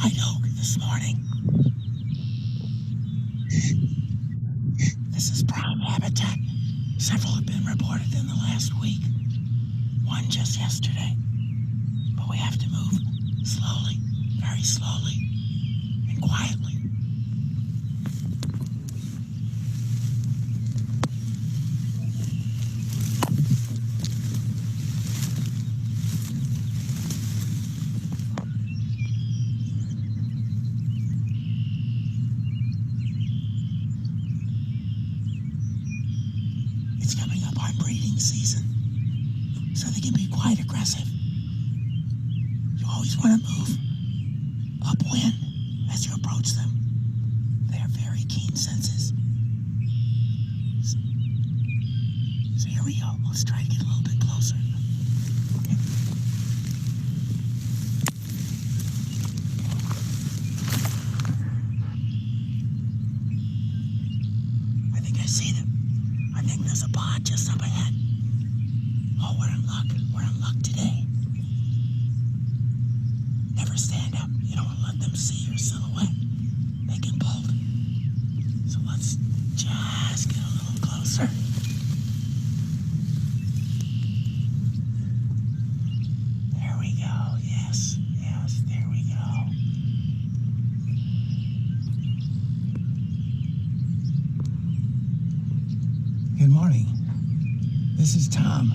white oak this morning. This is prime habitat. Several have been reported in the last week. One just yesterday. But we have to move slowly, very slowly, and quietly. It's coming up on breeding season, so they can be quite aggressive. You always want to move upwind as you approach them. They have very keen senses. So here we go. Let's try to get a little bit closer. I think I see them. I think there's a pod just up ahead. Oh, we're in luck. We're in luck today. Never stand up. You don't want to let them see your silhouette. They can bolt. So let's just get a little closer. There we go. Yes, yes, there we go. Good morning. This is Tom.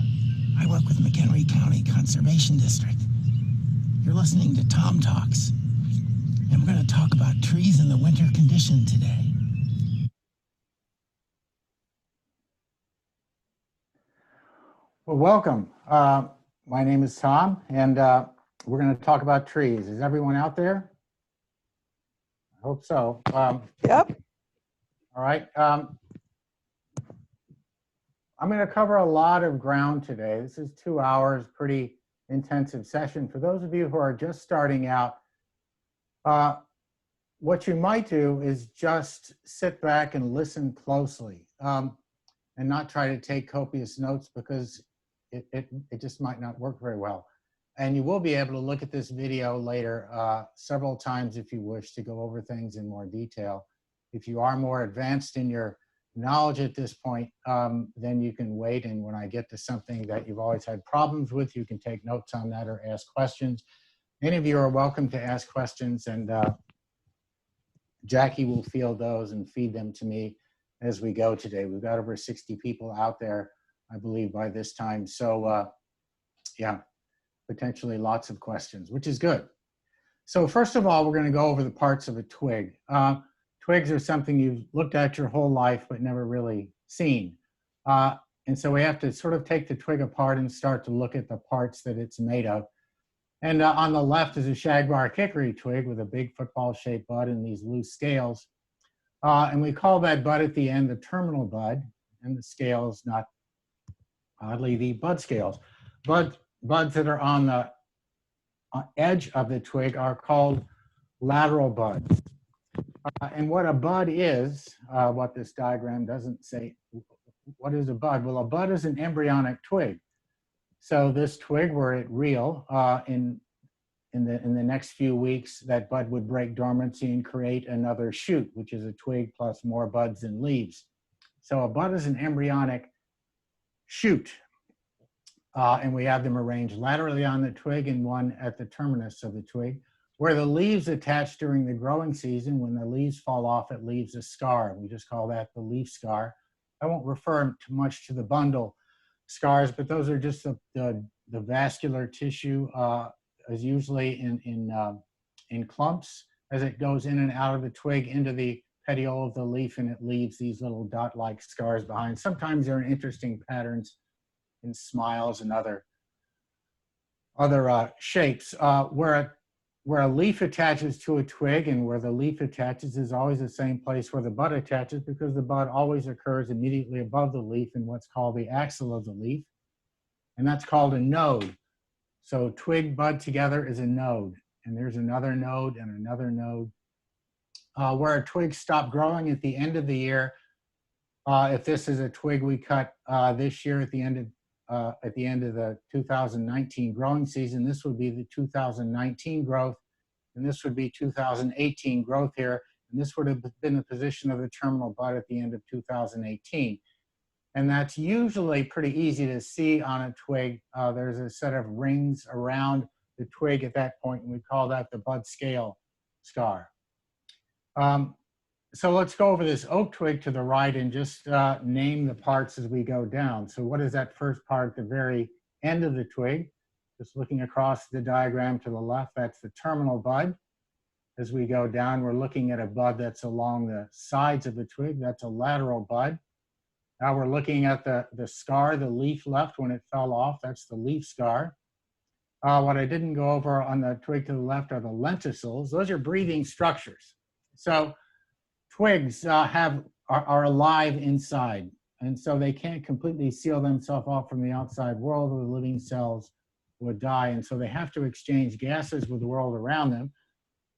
I work with McHenry County Conservation District. You're listening to Tom Talks, and we're going to talk about trees in the winter condition today. Well, welcome. My name is Tom, and we're going to talk about trees. Is everyone out there? I hope so. Yep. All right. I'm going to cover a lot of ground today. This is 2 hours, pretty intensive session. For those of you who are just starting out, what you might do is just sit back and listen closely and not try to take copious notes, because it just might not work very well. And you will be able to look at this video later several times if you wish to go over things in more detail. If you are more advanced in your knowledge at this point, then you can wait, and when I get to something that you've always had problems with, you can take notes on that or ask questions. Any of you are welcome to ask questions, and Jackie will field those and feed them to me as we go today. We've got over 60 people out there, I believe, by this time. So yeah, potentially lots of questions, which is good. So first of all, we're going to go over the parts of a twig. Twigs are something you've looked at your whole life but never really seen. And so we have to sort of take the twig apart and start to look at the parts that it's made of. And on the left is a shagbark hickory twig with a big football-shaped bud and these loose scales. And we call that bud at the end the terminal bud, and the scales, not oddly, the bud scales. Buds that are on the edge of the twig are called lateral buds. And what a bud is, what this diagram doesn't say, what is a bud? Well, a bud is an embryonic twig. So this twig, were it real, in the next few weeks, that bud would break dormancy and create another shoot, which is a twig plus more buds and leaves. So a bud is an embryonic shoot. And we have them arranged laterally on the twig and one at the terminus of the twig. Where the leaves attach during the growing season, when the leaves fall off, it leaves a scar. We just call that the leaf scar. I won't refer too much to the bundle scars, but those are just the vascular tissue, is usually in clumps as it goes in and out of the twig into the petiole of the leaf, and it leaves these little dot-like scars behind. Sometimes they're in interesting patterns in smiles and other shapes. Where a leaf attaches to a twig, and where the leaf attaches is always the same place where the bud attaches, because the bud always occurs immediately above the leaf in what's called the axil of the leaf, and that's called a node. So twig, bud together is a node, and there's another node and another node. Where a twig stopped growing at the end of the year, if this is a twig we cut this year at the end of the 2019 growing season, this would be the 2019 growth. and this would be 2018 growth here, and this would have been the position of the terminal bud at the end of 2018. And that's usually pretty easy to see on a twig. There's a set of rings around the twig at that point, and we call that the bud scale scar. So let's go over this oak twig to the right and just name the parts as we go down. So what is that first part at the very end of the twig? Just looking across the diagram to the left, that's the terminal bud. As we go down, we're looking at a bud that's along the sides of the twig. That's a lateral bud. Now we're looking at the scar, the leaf left when it fell off. That's the leaf scar. What I didn't go over on the twig to the left are the lenticels. Those are breathing structures. So twigs are alive inside, and so they can't completely seal themselves off from the outside world, or the living cells would die, and so they have to exchange gases with the world around them,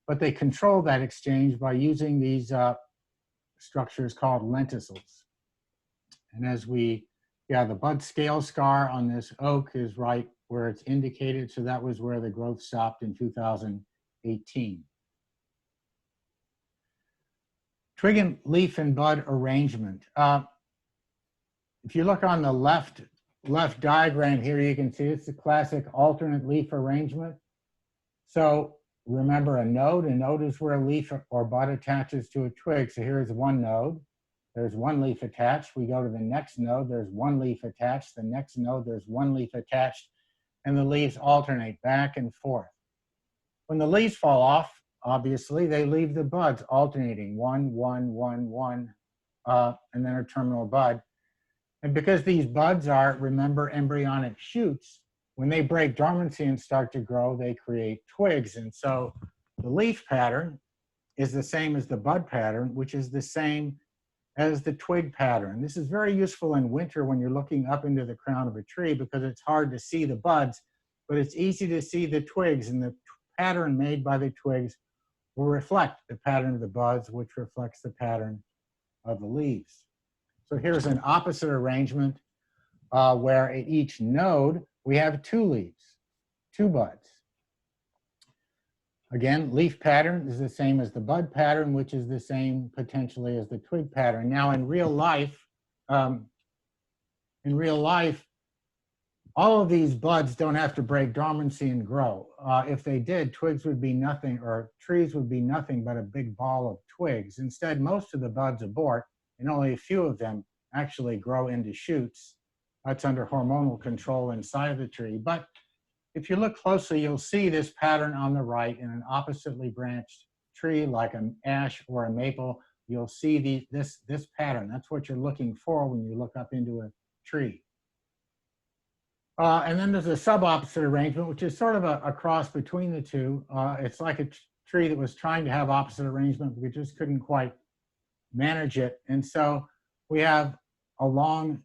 but they control that exchange by using these structures called lenticels. And as the bud scale scar on this oak is right where it's indicated, so that was where the growth stopped in 2018. Twig and leaf and bud arrangement. If you look on the left diagram here, you can see it's the classic alternate leaf arrangement. So remember a node is where a leaf or bud attaches to a twig. So here's one node, there's one leaf attached. We go to the next node, there's one leaf attached. The next node, there's one leaf attached, and the leaves alternate back and forth. When the leaves fall off, obviously, they leave the buds alternating, one, and then a terminal bud. And because these buds are, remember, embryonic shoots, when they break dormancy and start to grow, they create twigs. And so the leaf pattern is the same as the bud pattern, which is the same as the twig pattern. This is very useful in winter when you're looking up into the crown of a tree, because it's hard to see the buds, but it's easy to see the twigs, and the pattern made by the twigs will reflect the pattern of the buds, which reflects the pattern of the leaves. So here's an opposite arrangement where at each node we have two leaves, two buds. Again, leaf pattern is the same as the bud pattern, which is the same potentially as the twig pattern. Now in real life, all of these buds don't have to break dormancy and grow. If they did, twigs would be nothing, or trees would be nothing but a big ball of twigs. Instead, most of the buds abort, and only a few of them actually grow into shoots. That's under hormonal control inside of the tree. But if you look closely, you'll see this pattern on the right in an oppositely branched tree like an ash or a maple. You'll see this pattern. That's what you're looking for when you look up into a tree. And then there's a sub-opposite arrangement, which is sort of a cross between the two. It's like a tree that was trying to have opposite arrangement, but we just couldn't quite manage it. And so we have a long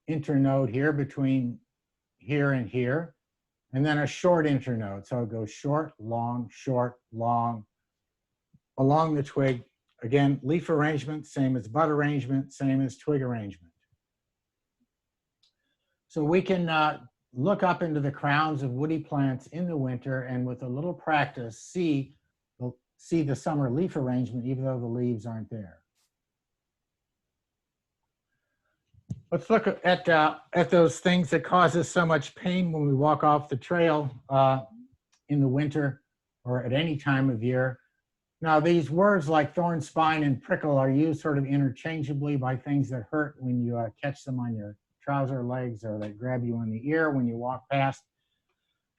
internode here between here and here, and then a short internode. So it goes short, long, along the twig. Again, leaf arrangement, same as bud arrangement, same as twig arrangement. So we can look up into the crowns of woody plants in the winter, and with a little practice, see the summer leaf arrangement, even though the leaves aren't there. Let's look at those things that cause us so much pain when we walk off the trail in the winter or at any time of year. Now, these words like thorn, spine, and prickle are used sort of interchangeably by things that hurt when you catch them on your trouser legs, or that grab you in the ear when you walk past.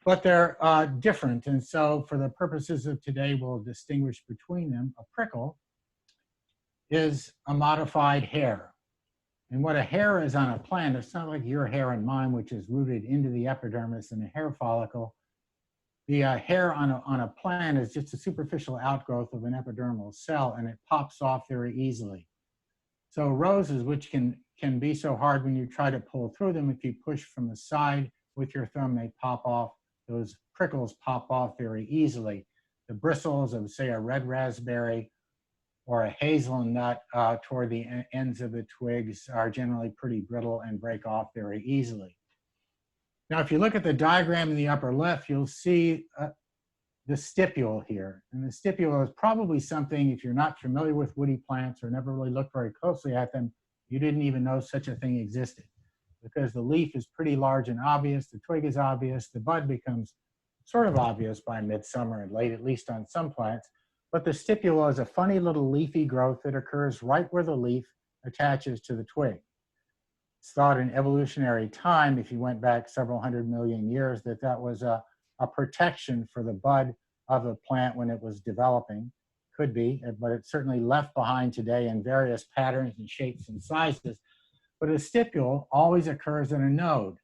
But they're different, and so for the purposes of today, we'll distinguish between them. A prickle is a modified hair. And what a hair is on a plant, it's not like your hair and mine, which is rooted into the epidermis and the hair follicle. The hair on a plant is just a superficial outgrowth of an epidermal cell, and it pops off very easily. So roses, which can be so hard when you try to pull through them, if you push from the side with your thumb, they pop off. Those prickles pop off very easily. The bristles of, say, a red raspberry or a hazelnut toward the ends of the twigs are generally pretty brittle and break off very easily. Now, if you look at the diagram in the upper left, you'll see the stipule here. And the stipule is probably something, if you're not familiar with woody plants or never really looked very closely at them, you didn't even know such a thing existed. Because the leaf is pretty large and obvious, the twig is obvious, the bud becomes sort of obvious by midsummer and late, at least on some plants. But the stipule is a funny little leafy growth that occurs right where the leaf attaches to the twig. It's thought in evolutionary time, if you went back several 100 million years, that that was a protection for the bud of the plant when it was developing. Could be, but it's certainly left behind today in various patterns and shapes and sizes. But a stipule always occurs in a node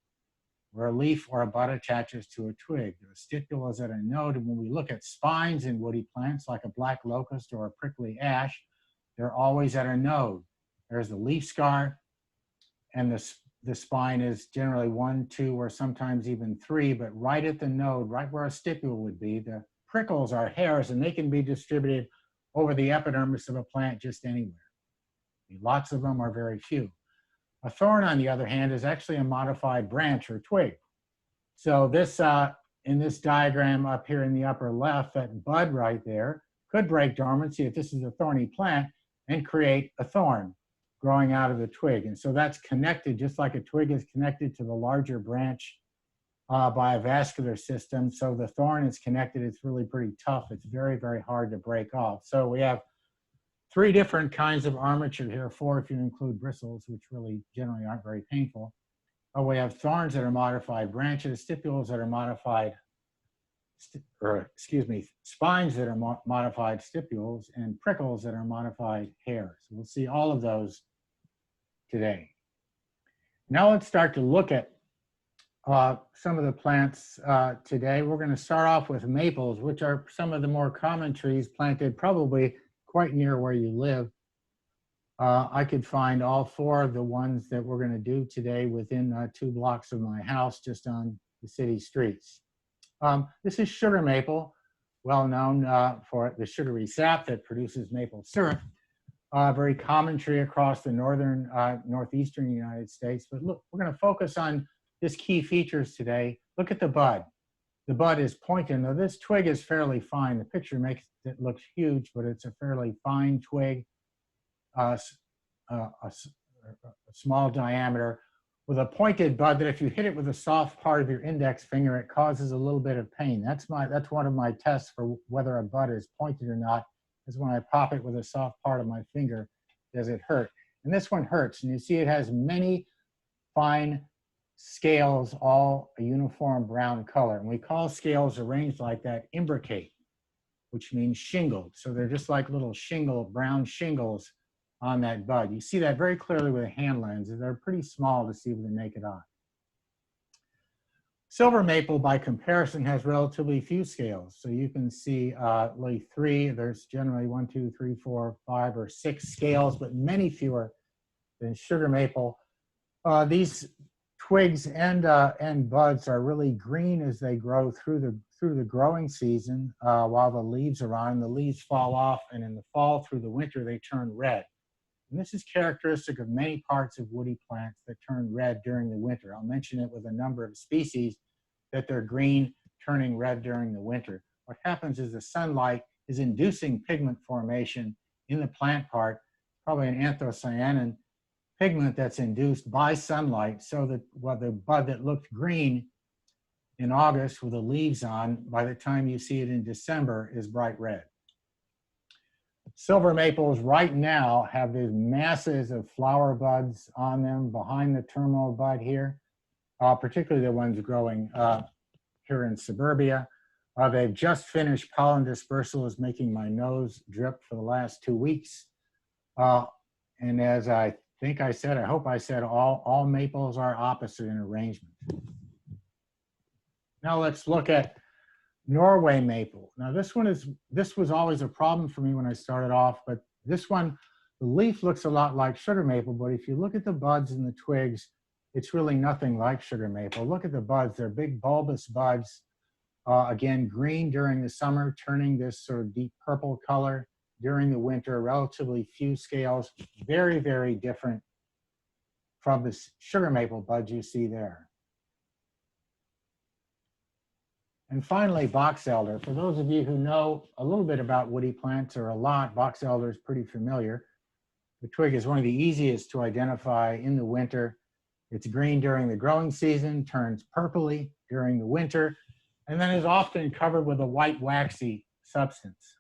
where a leaf or a bud attaches to a twig. The stipule is at a node, and when we look at spines in woody plants like a black locust or a prickly ash, they're always at a node. There's the leaf scar, and the spine is generally 1, 2, or sometimes even 3, but right at the node, right where a stipule would be, the prickles are hairs, and they can be distributed over the epidermis of a plant just anywhere. Lots of them or very few. A thorn, on the other hand, is actually a modified branch or twig. So this, in this diagram up here in the upper left, that bud right there could break dormancy if this is a thorny plant and create a thorn growing out of the twig. And so that's connected, just like a twig is connected to the larger branch by a vascular system. So the thorn is connected. It's really pretty tough. It's very, very hard to break off. So we have 3 different kinds of armature here, 4 if you include bristles, which really generally aren't very painful. We have thorns that are modified branches, stipules that are modified, spines that are modified stipules, and prickles that are modified hairs. We'll see all of those today. Now let's start to look at some of the plants today. We're going to start off with maples, which are some of the more common trees planted probably quite near where you live. I could find all 4 of the ones that we're going to do today within 2 blocks of my house, just on the city streets. This is sugar maple, well known for the sugary sap that produces maple syrup. A very common tree across the northern, northeastern United States. But look, we're going to focus on this key features today. Look at the bud. The bud is pointed. Now this twig is fairly fine. The picture makes it look huge, but it's a fairly fine twig, a small diameter, with a pointed bud that if you hit it with a soft part of your index finger, it causes a little bit of pain. That's one of my tests for whether a bud is pointed or not, is when I pop it with a soft part of my finger, does it hurt? And this one hurts, and you see it has many fine scales, all a uniform brown color. And we call scales arranged like that imbricate, which means shingled. So they're just like little brown shingles on that bud. You see that very clearly with a hand lens. They're pretty small to see with the naked eye. Silver maple, by comparison, has relatively few scales. So you can see only 3. There's generally 1, 2, 3, 4, 5, or 6 scales, but many fewer than sugar maple. These twigs and buds are really green as they grow through the growing season while the leaves are on. The leaves fall off, and in the fall through the winter they turn red. And this is characteristic of many parts of woody plants that turn red during the winter. I'll mention it with a number of species that they're green, turning red during the winter. What happens is the sunlight is inducing pigment formation in the plant part, probably an anthocyanin pigment that's induced by sunlight, so that the bud that looked green in August with the leaves on, by the time you see it in December, is bright red. Silver maples right now have these masses of flower buds on them behind the terminal bud here, particularly the ones growing here in suburbia. They've just finished pollen dispersal, is making my nose drip for the last 2 weeks. And as I think I said, I hope I said, all maples are opposite in arrangement. Now let's look at Norway maple. Now this was always a problem for me when I started off, but this one, the leaf looks a lot like sugar maple, but if you look at the buds and the twigs, it's really nothing like sugar maple. Look at the buds, they're big bulbous buds. Again, green during the summer, turning this sort of deep purple color during the winter, relatively few scales, very, very different from the sugar maple buds you see there. And finally, box elder. For those of you who know a little bit about woody plants or a lot, box elder is pretty familiar. The twig is one of the easiest to identify in the winter. It's green during the growing season, turns purpley during the winter, and then is often covered with a white waxy substance.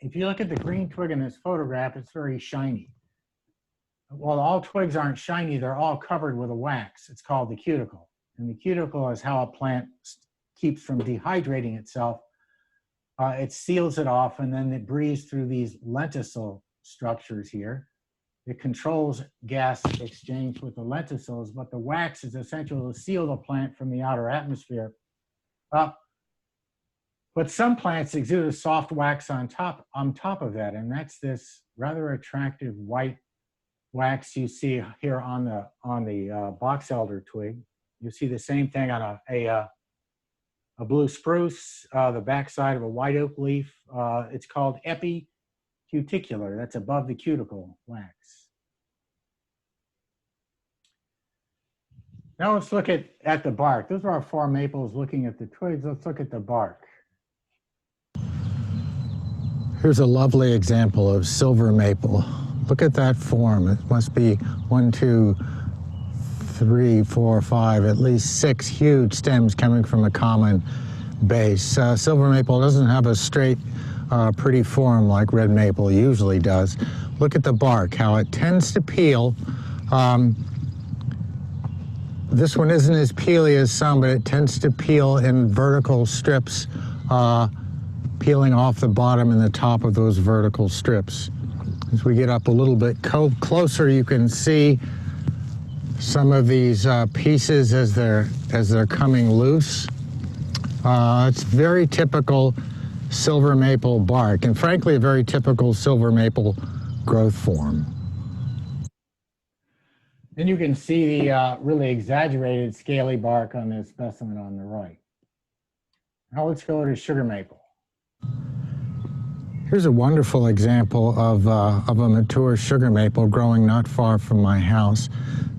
If you look at the green twig in this photograph, it's very shiny. While all twigs aren't shiny, they're all covered with a wax. It's called the cuticle. And the cuticle is how a plant keeps from dehydrating itself. It seals it off, and then it breathes through these lenticel structures here. It controls gas exchange with the lenticels, but the wax is essential to seal the plant from the outer atmosphere. But some plants exude a soft wax on top of that, and that's this rather attractive white wax you see here on the box elder twig. You see the same thing on a blue spruce, the backside of a white oak leaf. It's called epicuticular. That's above the cuticle wax. Now let's look at the bark. Those are our 4 maples looking at the twigs. Let's look at the bark. Here's a lovely example of silver maple. Look at that form. It must be 1, 2, 3, 4, 5, at least 6 huge stems coming from a common base. Silver maple doesn't have a straight, pretty form like red maple usually does. Look at the bark, how it tends to peel. This one isn't as peely as some, but it tends to peel in vertical strips, peeling off the bottom and the top of those vertical strips. As we get up a little bit closer, you can see some of these pieces as they're coming loose. It's very typical silver maple bark, and frankly, a very typical silver maple growth form. Then you can see the really exaggerated scaly bark on this specimen on the right. Now let's go to sugar maple. Here's a wonderful example of a mature sugar maple growing not far from my house.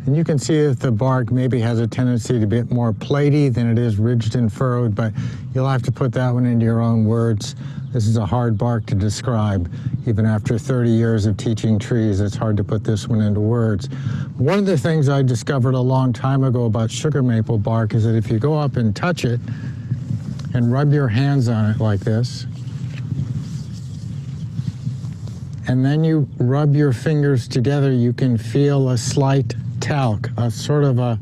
And you can see that the bark maybe has a tendency to be a bit more platy than it is ridged and furrowed, but you'll have to put that one into your own words. This is a hard bark to describe. Even after 30 years of teaching trees, it's hard to put this one into words. One of the things I discovered a long time ago about sugar maple bark is that if you go up and touch it and rub your hands on it like this, and then you rub your fingers together, you can feel a slight talc, a sort of a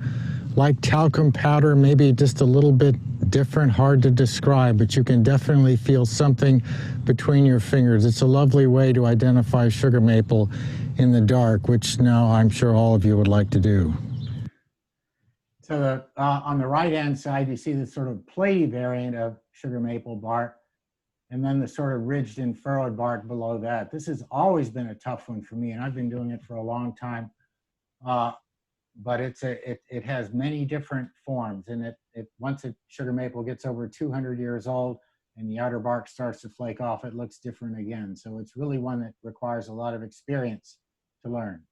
like talcum powder, maybe just a little bit different, hard to describe, but you can definitely feel something between your fingers. It's a lovely way to identify sugar maple in the dark, which now I'm sure all of you would like to do. So on the right-hand side, you see the sort of platy variant of sugar maple bark, and then the sort of ridged and furrowed bark below that. This has always been a tough one for me, and I've been doing it for a long time. But it has many different forms, and once a sugar maple gets over 200 years old and the outer bark starts to flake off, it looks different again. So it's really one that requires a lot of experience to learn.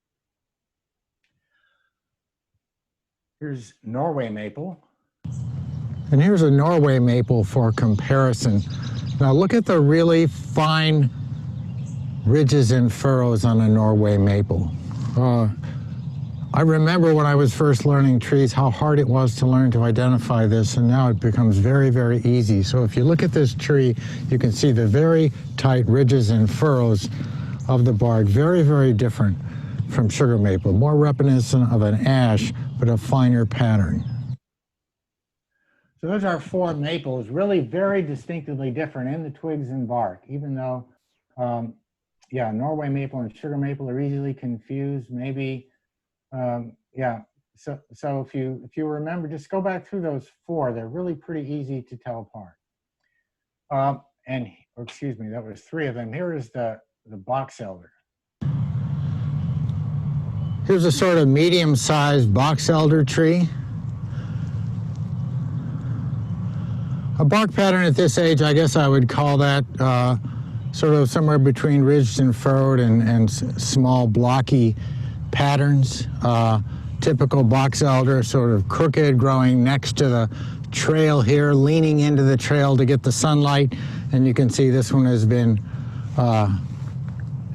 Here's Norway maple. And here's a Norway maple for comparison. Now look at the really fine ridges and furrows on a Norway maple. I remember when I was first learning trees how hard it was to learn to identify this, and now it becomes very, very easy. So if you look at this tree, you can see the very tight ridges and furrows of the bark, very, very different from sugar maple, more reminiscent of an ash, but a finer pattern. So those are 4 maples, really very distinctively different in the twigs and bark, even though, yeah, Norway maple and sugar maple are easily confused, maybe. Yeah, so if you remember, just go back through those 4. They're really pretty easy to tell apart. Excuse me, that was 3 of them. Here is the box elder. Here's a sort of medium-sized box elder tree. A bark pattern at this age, I guess I would call that sort of somewhere between ridged and furrowed and small blocky patterns. Typical box elder, sort of crooked, growing next to the trail here, leaning into the trail to get the sunlight. And you can see this one has been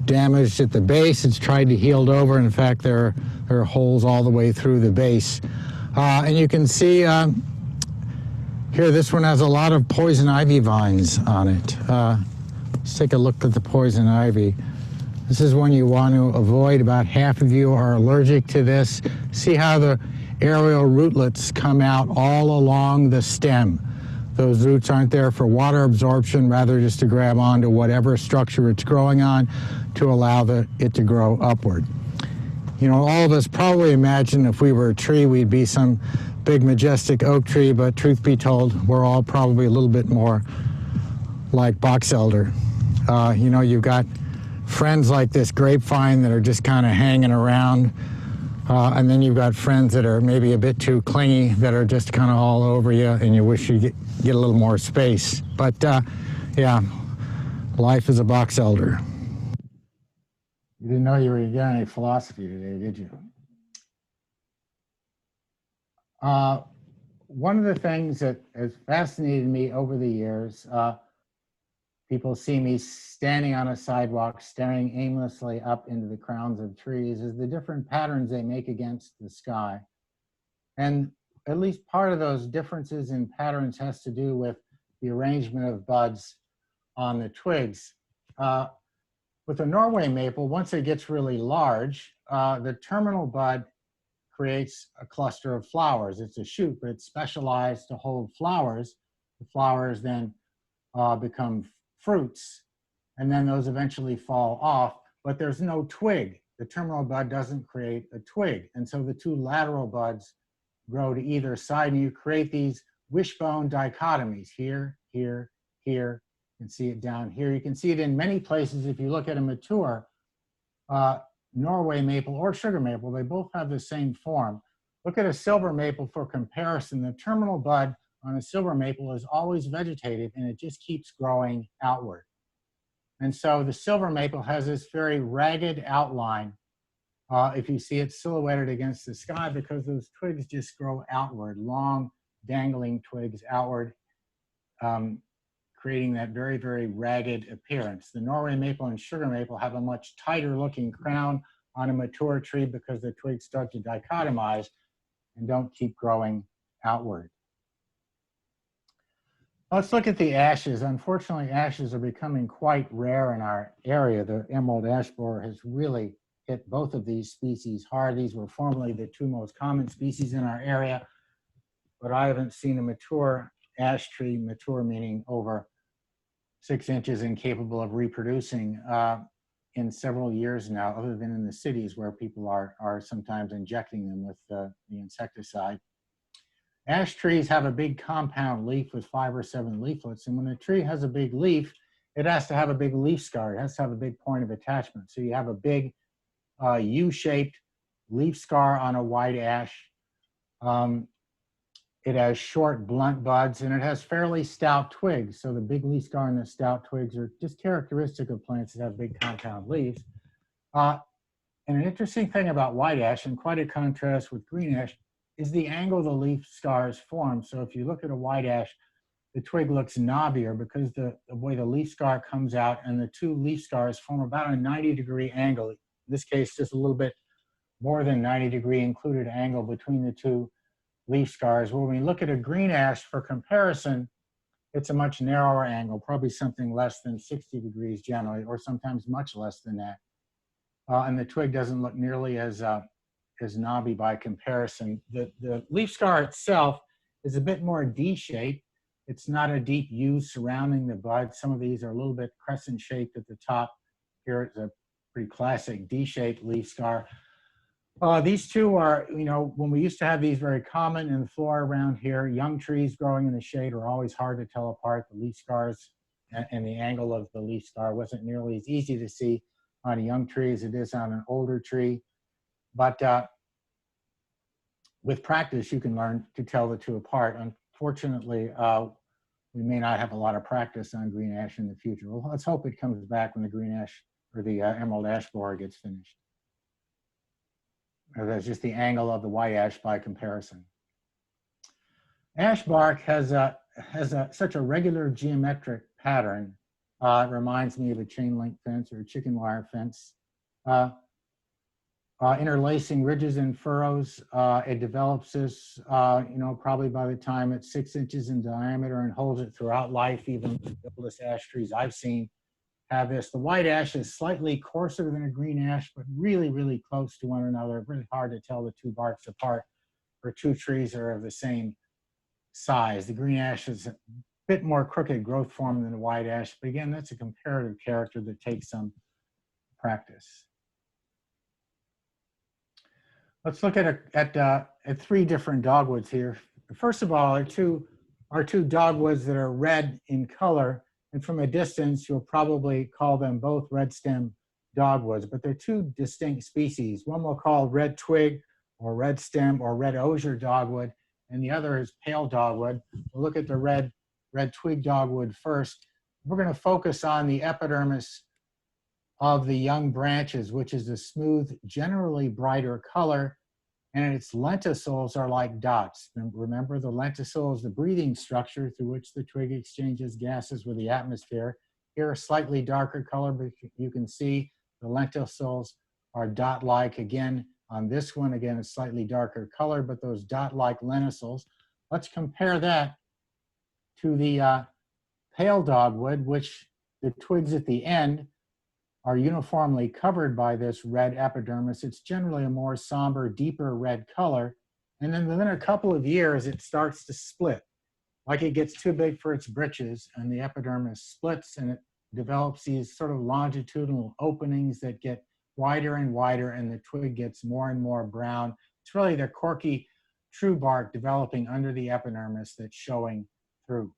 damaged at the base. It's tried to heal over. In fact, there are holes all the way through the base. And you can see here, this one has a lot of poison ivy vines on it. Let's take a look at the poison ivy. This is one you want to avoid. About half of you are allergic to this. See how the aerial rootlets come out all along the stem. Those roots aren't there for water absorption, rather just to grab onto whatever structure it's growing on to allow it to grow upward. You know, all of us probably imagine if we were a tree, we'd be some big majestic oak tree, but truth be told, we're all probably a little bit more like box elder. You know, you've got friends like this grapevine that are just kind of hanging around, and then you've got friends that are maybe a bit too clingy, that are just kind of all over you, and you wish you get a little more space. But yeah, life is a box elder. You didn't know you were getting any philosophy today, did you? One of the things that has fascinated me over the years, people see me standing on a sidewalk, staring aimlessly up into the crowns of trees, is the different patterns they make against the sky. And at least part of those differences in patterns has to do with the arrangement of buds on the twigs. With a Norway maple, once it gets really large, the terminal bud creates a cluster of flowers. It's a shoot, but it's specialized to hold flowers. The flowers then become fruits, and then those eventually fall off, but there's no twig. The terminal bud doesn't create a twig, and so the two lateral buds grow to either side, and you create these wishbone dichotomies, here, here, here. You can see it down here. You can see it in many places. If you look at a mature Norway maple or sugar maple, they both have the same form. Look at a silver maple for comparison. The terminal bud on a silver maple is always vegetative, and it just keeps growing outward. And so the silver maple has this very ragged outline, if you see it silhouetted against the sky, because those twigs just grow outward, long dangling twigs outward, creating that very, very ragged appearance. The Norway maple and sugar maple have a much tighter looking crown on a mature tree because the twigs start to dichotomize and don't keep growing outward. Let's look at the ashes. Unfortunately, ashes are becoming quite rare in our area. The emerald ash borer has really hit both of these species hard. These were formerly the two most common species in our area, but I haven't seen a mature ash tree, mature meaning over 6 inches and capable of reproducing, in several years now, other than in the cities where people are sometimes injecting them with the insecticide. Ash trees have a big compound leaf with 5 or 7 leaflets, and when a tree has a big leaf, it has to have a big leaf scar. It has to have a big point of attachment. So you have a big U-shaped leaf scar on a white ash. It has short, blunt buds, and it has fairly stout twigs. So the big leaf scar and the stout twigs are just characteristic of plants that have big compound leaves. And an interesting thing about white ash, and quite a contrast with green ash, is the angle the leaf scars form. So if you look at a white ash, the twig looks knobbier because the way the leaf scar comes out, and the two leaf scars form about a 90-degree angle. In this case, just a little bit more than 90-degree included angle between the two leaf scars. When we look at a green ash for comparison, it's a much narrower angle, probably something less than 60 degrees generally, or sometimes much less than that. And the twig doesn't look nearly as knobby by comparison. The leaf scar itself is a bit more D-shaped. It's not a deep U surrounding the bud. Some of these are a little bit crescent shaped at the top. Here it's a pretty classic D-shaped leaf scar. These two are, you know, when we used to have these very common in the flora around here, young trees growing in the shade are always hard to tell apart. The leaf scars and the angle of the leaf scar wasn't nearly as easy to see on a young tree as it is on an older tree. But with practice, you can learn to tell the two apart. Unfortunately, we may not have a lot of practice on green ash in the future. Well, let's hope it comes back when the green ash or the emerald ash borer gets finished. That's just the angle of the white ash by comparison. Ash bark has such a regular geometric pattern. It reminds me of a chain link fence or a chicken wire fence. Interlacing ridges and furrows. It develops this, probably by the time it's 6 inches in diameter and holds it throughout life. Even the oldest ash trees I've seen have this. The white ash is slightly coarser than a green ash, but really, really close to one another. Really hard to tell the two barks apart for two trees that are of the same size. The green ash is a bit more crooked growth form than the white ash, but again, that's a comparative character that takes some practice. Let's look at 3 different dogwoods here. First of all, are two dogwoods that are red in color, and from a distance, you'll probably call them both red stem dogwoods, but they're 2 distinct species. One we'll call red twig or red stem or red osier dogwood, and the other is pale dogwood. We'll look at the red twig dogwood first. We're going to focus on the epidermis of the young branches, which is a smooth, generally brighter color, and its lenticels are like dots. Remember, the lenticel is the breathing structure through which the twig exchanges gases with the atmosphere. Here, a slightly darker color, but you can see the lenticels are dot-like. Again, on this one, again, a slightly darker color, but those dot-like lenticels. Let's compare that to the pale dogwood, which the twigs at the end are uniformly covered by this red epidermis. It's generally a more somber, deeper red color. And then within a couple of years, it starts to split. Like it gets too big for its britches, and the epidermis splits, and it develops these sort of longitudinal openings that get wider and wider, and the twig gets more and more brown. It's really the corky true bark developing under the epidermis that's showing through.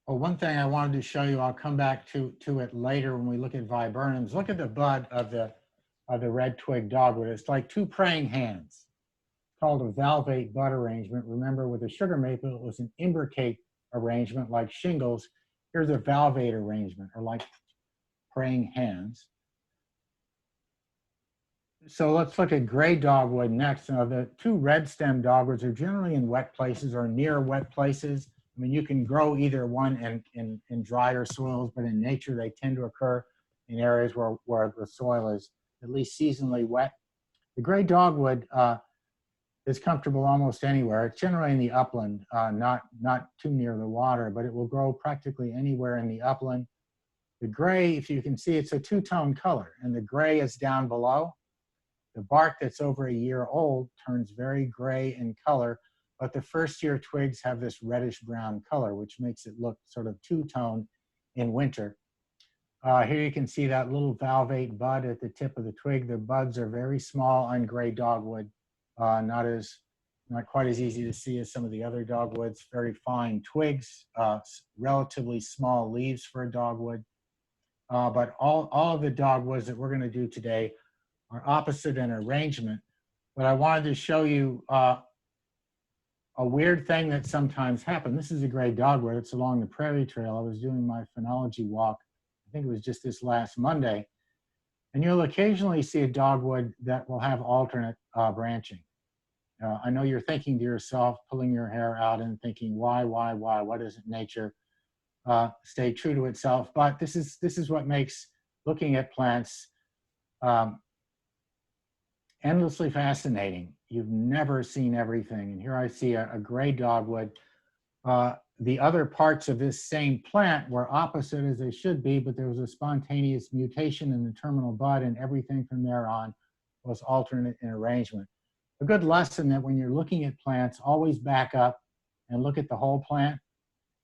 Oh, one thing I wanted to show you, I'll come back to it later when we look at viburnums. Look at the bud of the red twig dogwood. It's like 2 praying hands. It's called a valvate bud arrangement. Remember, with the sugar maple, it was an imbricate arrangement like shingles. Here's a valvate arrangement, or like praying hands. So let's look at gray dogwood next. Now, the 2 red stem dogwoods are generally in wet places or near wet places. I mean, you can grow either one in drier soils, but in nature, they tend to occur in areas where the soil is at least seasonally wet. The gray dogwood is comfortable almost anywhere. It's generally in the upland, not too near the water, but it will grow practically anywhere in the upland. The gray, if you can see, it's a 2-tone color, and the gray is down below. The bark that's over a year old turns very gray in color, but the first-year twigs have this reddish-brown color, which makes it look sort of 2-tone in winter. Here you can see that little valvate bud at the tip of the twig. The buds are very small on gray dogwood, not quite as easy to see as some of the other dogwoods. Very fine twigs, relatively small leaves for a dogwood. But all of the dogwoods that we're going to do today are opposite in arrangement. But I wanted to show you a weird thing that sometimes happens. This is a gray dogwood. It's along the Prairie Trail. I was doing my phenology walk. I think it was just this last Monday. And you'll occasionally see a dogwood that will have alternate branching. I know you're thinking to yourself, pulling your hair out and thinking, why? Why doesn't nature stay true to itself? But this is what makes looking at plants endlessly fascinating. You've never seen everything. And here I see a gray dogwood. The other parts of this same plant were opposite as they should be, but there was a spontaneous mutation in the terminal bud, and everything from there on was alternate in arrangement. A good lesson that when you're looking at plants, always back up and look at the whole plant.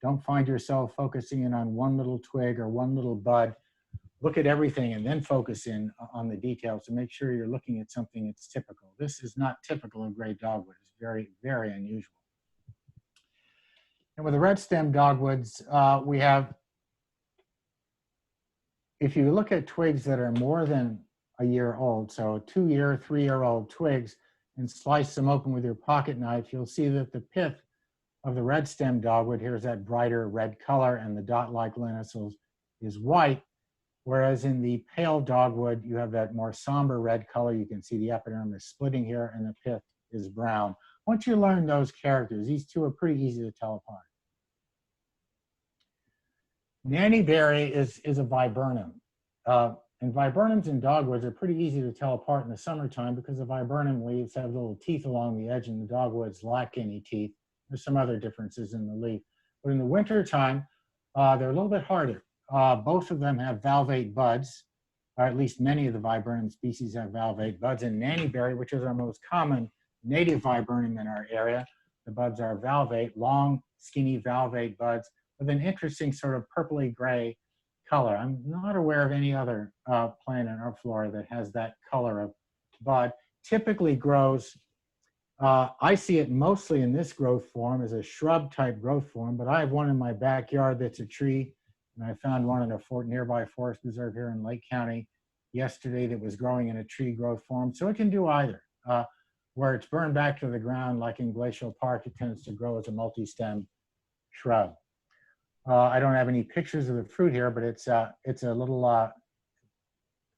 Don't find yourself focusing in on one little twig or one little bud. Look at everything and then focus in on the details to make sure you're looking at something that's typical. This is not typical of gray dogwood. It's very, very unusual. And with the red stem dogwoods, we have, if you look at twigs that are more than a year old, so 2-year, 3-year-old twigs, and slice them open with your pocket knife, you'll see that the pith of the red stem dogwood, here's that brighter red color, and the dot-like lenticels is white. Whereas in the pale dogwood, you have that more somber red color. You can see the epidermis splitting here, and the pith is brown. once you learn those characters, these two are pretty easy to tell apart. Nannyberry is a viburnum. And viburnums and dogwoods are pretty easy to tell apart in the summertime because the viburnum leaves have little teeth along the edge and the dogwoods lack any teeth. There's some other differences in the leaf. But in the wintertime, they're a little bit harder. Both of them have valvate buds, or at least many of the viburnum species have valvate buds. And nannyberry, which is our most common native viburnum in our area, the buds are valvate, long, skinny valvate buds with an interesting sort of purpley gray color. I'm not aware of any other plant in our flora that has that color of bud. Typically grows, I see it mostly in this growth form as a shrub type growth form, but I have one in my backyard that's a tree, and I found one in a nearby forest preserve here in Lake County yesterday that was growing in a tree growth form. So it can do either. Where it's burned back to the ground, like in Glacial Park, it tends to grow as a multi-stem shrub. I don't have any pictures of the fruit here, but it's a little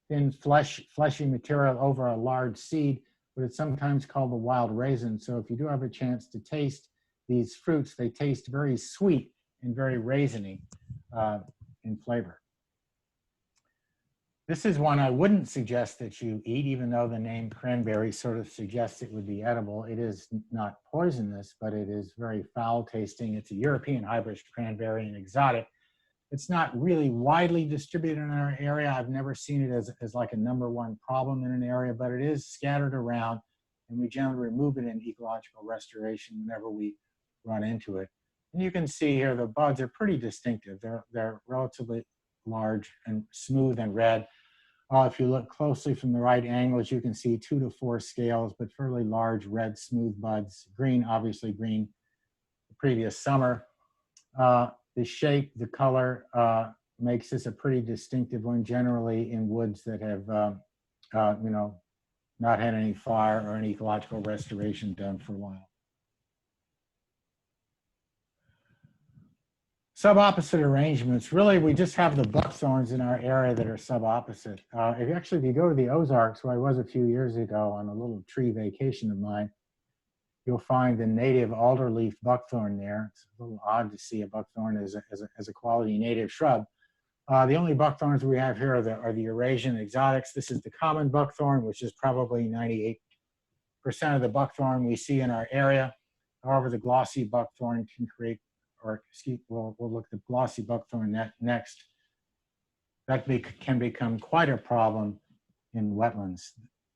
thin fleshy material over a large seed, but it's sometimes called the wild raisin. So if you do have a chance to taste these fruits, they taste very sweet and very raisiny in flavor. This is one I wouldn't suggest that you eat, even though the name cranberry sort of suggests it would be edible. It is not poisonous, but it is very foul tasting. It's a European hybrid cranberry and exotic. It's not really widely distributed in our area. I've never seen it as like a #1 problem in an area, but it is scattered around, and we generally remove it in ecological restoration whenever we run into it. And you can see here the buds are pretty distinctive. They're relatively large and smooth and red. If you look closely from the right angles, you can see 2 to 4 scales, but fairly large, red, smooth buds. Green, obviously green the previous summer. The shape, the color makes this a pretty distinctive one, generally in woods that have, not had any fire or any ecological restoration done for a while. Subopposite arrangements. Really, we just have the buckthorns in our area that are subopposite. If you go to the Ozarks, where I was a few years ago on a little tree vacation of mine, you'll find the native alderleaf buckthorn there. It's a little odd to see a buckthorn as a quality native shrub. The only buckthorns we have here are the Eurasian exotics. This is the common buckthorn, which is probably 98% of the buckthorn we see in our area. However, the glossy buckthorn can create, we'll look at the glossy buckthorn next. That can become quite a problem in wetlands.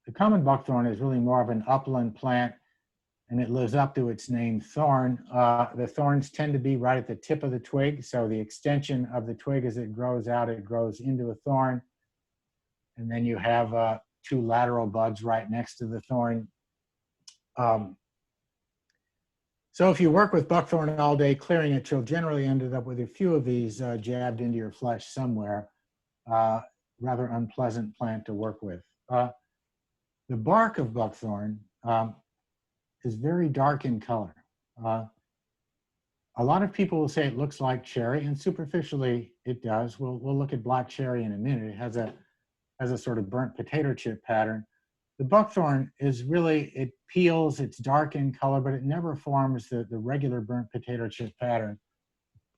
The common buckthorn is really more of an upland plant, and it lives up to its name, thorn. The thorns tend to be right at the tip of the twig, so the extension of the twig as it grows out, it grows into a thorn, and then you have 2 lateral buds right next to the thorn. So if you work with buckthorn all day clearing it, you'll generally end up with a few of these jabbed into your flesh somewhere. Rather unpleasant plant to work with. The bark of buckthorn is very dark in color. A lot of people will say it looks like cherry, and superficially it does. We'll look at black cherry in a minute. It has a sort of burnt potato chip pattern. The buckthorn is really, it peels, it's dark in color, but it never forms the regular burnt potato chip pattern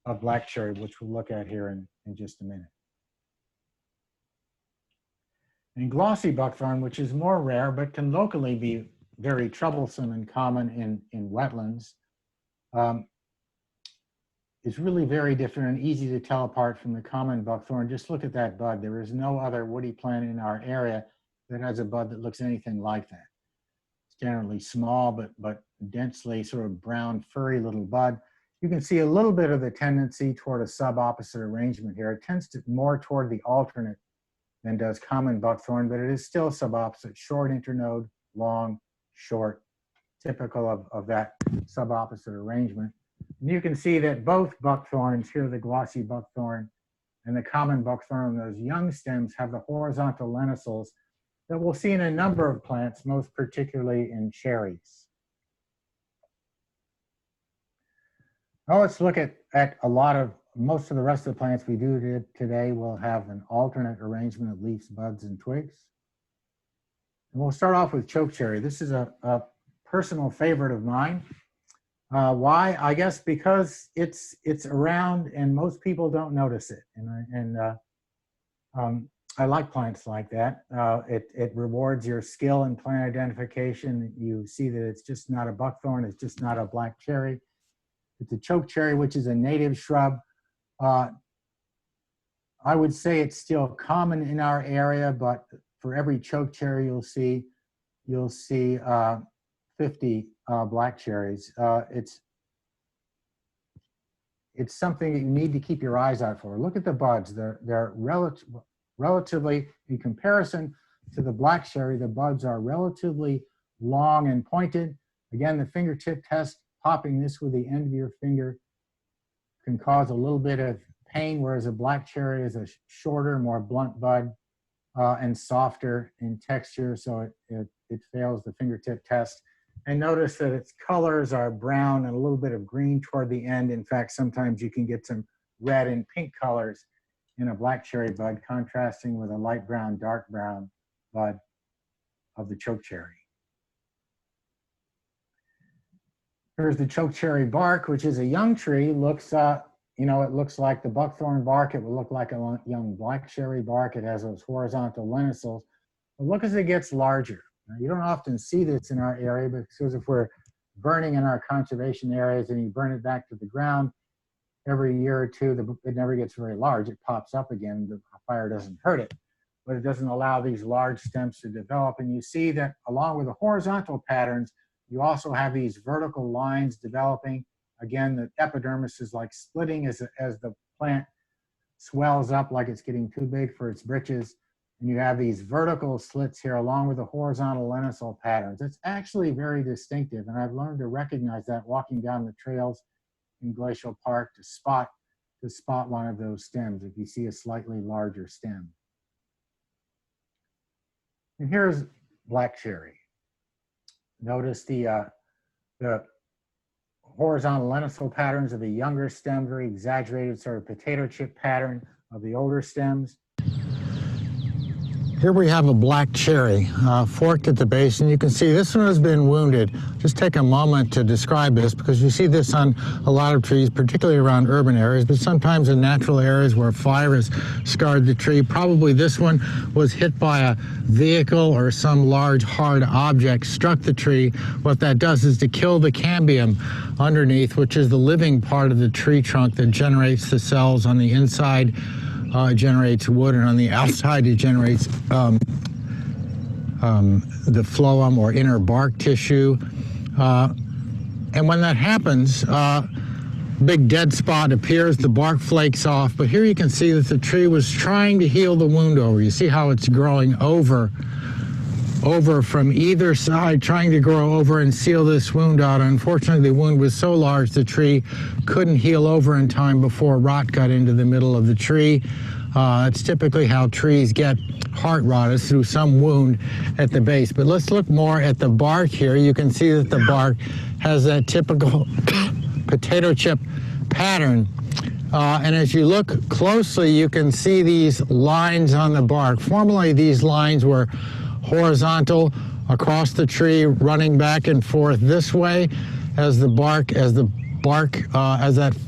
of black cherry, which we'll look at here in just a minute. And glossy buckthorn, which is more rare, but can locally be very troublesome and common in wetlands, is really very different and easy to tell apart from the common buckthorn. Just look at that bud. There is no other woody plant in our area that has a bud that looks anything like that. It's generally small, but densely sort of brown, furry little bud. You can see a little bit of the tendency toward a subopposite arrangement here. It tends to more toward the alternate than does common buckthorn, but it is still subopposite, short internode, long, short, typical of that subopposite arrangement. And you can see that both buckthorns, here the glossy buckthorn and the common buckthorn, those young stems have the horizontal lenticels that we'll see in a number of plants, most particularly in cherries. Now let's look at most of the rest of the plants we do today will have an alternate arrangement of leaves, buds, and twigs. And we'll start off with chokecherry. This is a personal favorite of mine. Why? I guess because it's around and most people don't notice it. I like plants like that. It rewards your skill in plant identification. You see that it's just not a buckthorn, it's just not a black cherry. It's a chokecherry, which is a native shrub. I would say it's still common in our area, but for every chokecherry you'll see 50 black cherries. It's something that you need to keep your eyes out for. Look at the buds. They're relatively, in comparison to the black cherry, the buds are relatively long and pointed. Again, the fingertip test, popping this with the end of your finger can cause a little bit of pain, whereas a black cherry is a shorter, more blunt bud and softer in texture, so it fails the fingertip test. And notice that its colors are brown and a little bit of green toward the end. In fact, sometimes you can get some red and pink colors in a black cherry bud, contrasting with a light brown, dark brown bud of the chokecherry. Here's the chokecherry bark, which is a young tree. Looks, it looks like the buckthorn bark. It will look like a young black cherry bark. It has those horizontal lenticels. But look as it gets larger. Now, you don't often see this in our area because if we're burning in our conservation areas and you burn it back to the ground every year or two, it never gets very large. It pops up again. The fire doesn't hurt it, but it doesn't allow these large stems to develop. And you see that along with the horizontal patterns, you also have these vertical lines developing. Again, the epidermis is like splitting as the plant swells up like it's getting too big for its britches. And you have these vertical slits here along with the horizontal lenticel patterns. It's actually very distinctive, and I've learned to recognize that walking down the trails in Glacial Park to spot one of those stems if you see a slightly larger stem. And here's black cherry. Notice the horizontal lenticel patterns of the younger stem, very exaggerated sort of potato chip pattern of the older stems. Here we have a black cherry forked at the base, and you can see this one has been wounded. Just take a moment to describe this because you see this on a lot of trees, particularly around urban areas, but sometimes in natural areas where fire has scarred the tree. Probably this one was hit by a vehicle or some large hard object, struck the tree. What that does is to kill the cambium underneath, which is the living part of the tree trunk that generates the cells on the inside. It generates wood, and on the outside it generates the phloem or inner bark tissue. And when that happens, big dead spot appears, the bark flakes off, but here you can see that the tree was trying to heal the wound over. You see how it's growing over from either side, trying to grow over and seal this wound out. Unfortunately, the wound was so large the tree couldn't heal over in time before rot got into the middle of the tree. It's typically how trees get heart rot, is through some wound at the base. But let's look more at the bark here. You can see that the bark has that typical potato chip pattern. And as you look closely, you can see these lines on the bark. Formerly, these lines were horizontal across the tree, running back and forth this way as that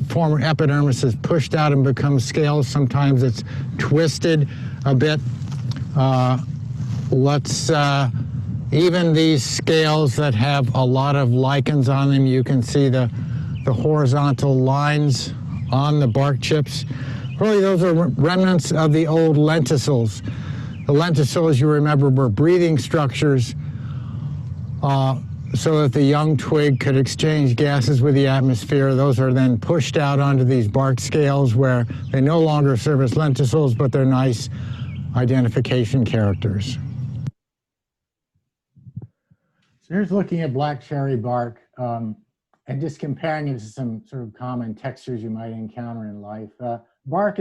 former epidermis is pushed out and becomes scales. Sometimes it's twisted a bit. Even these scales that have a lot of lichens on them, you can see the horizontal lines on the bark chips. Really, those are remnants of the old lenticels. The lenticels, you remember, were breathing structures so that the young twig could exchange gases with the atmosphere. Those are then pushed out onto these bark scales where they no longer serve as lenticels, but they're nice identification characters. So here's looking at black cherry bark and just comparing it to some sort of common textures you might encounter in life. Bark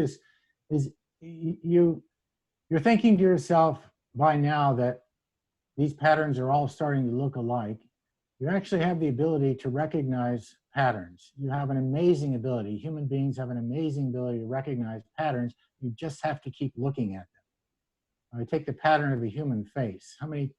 you're thinking to yourself by now that these patterns are all starting to look alike. You actually have the ability to recognize patterns. You have an amazing ability. Human beings have an amazing ability to recognize patterns. You just have to keep looking at them. I take the pattern of a human face. How many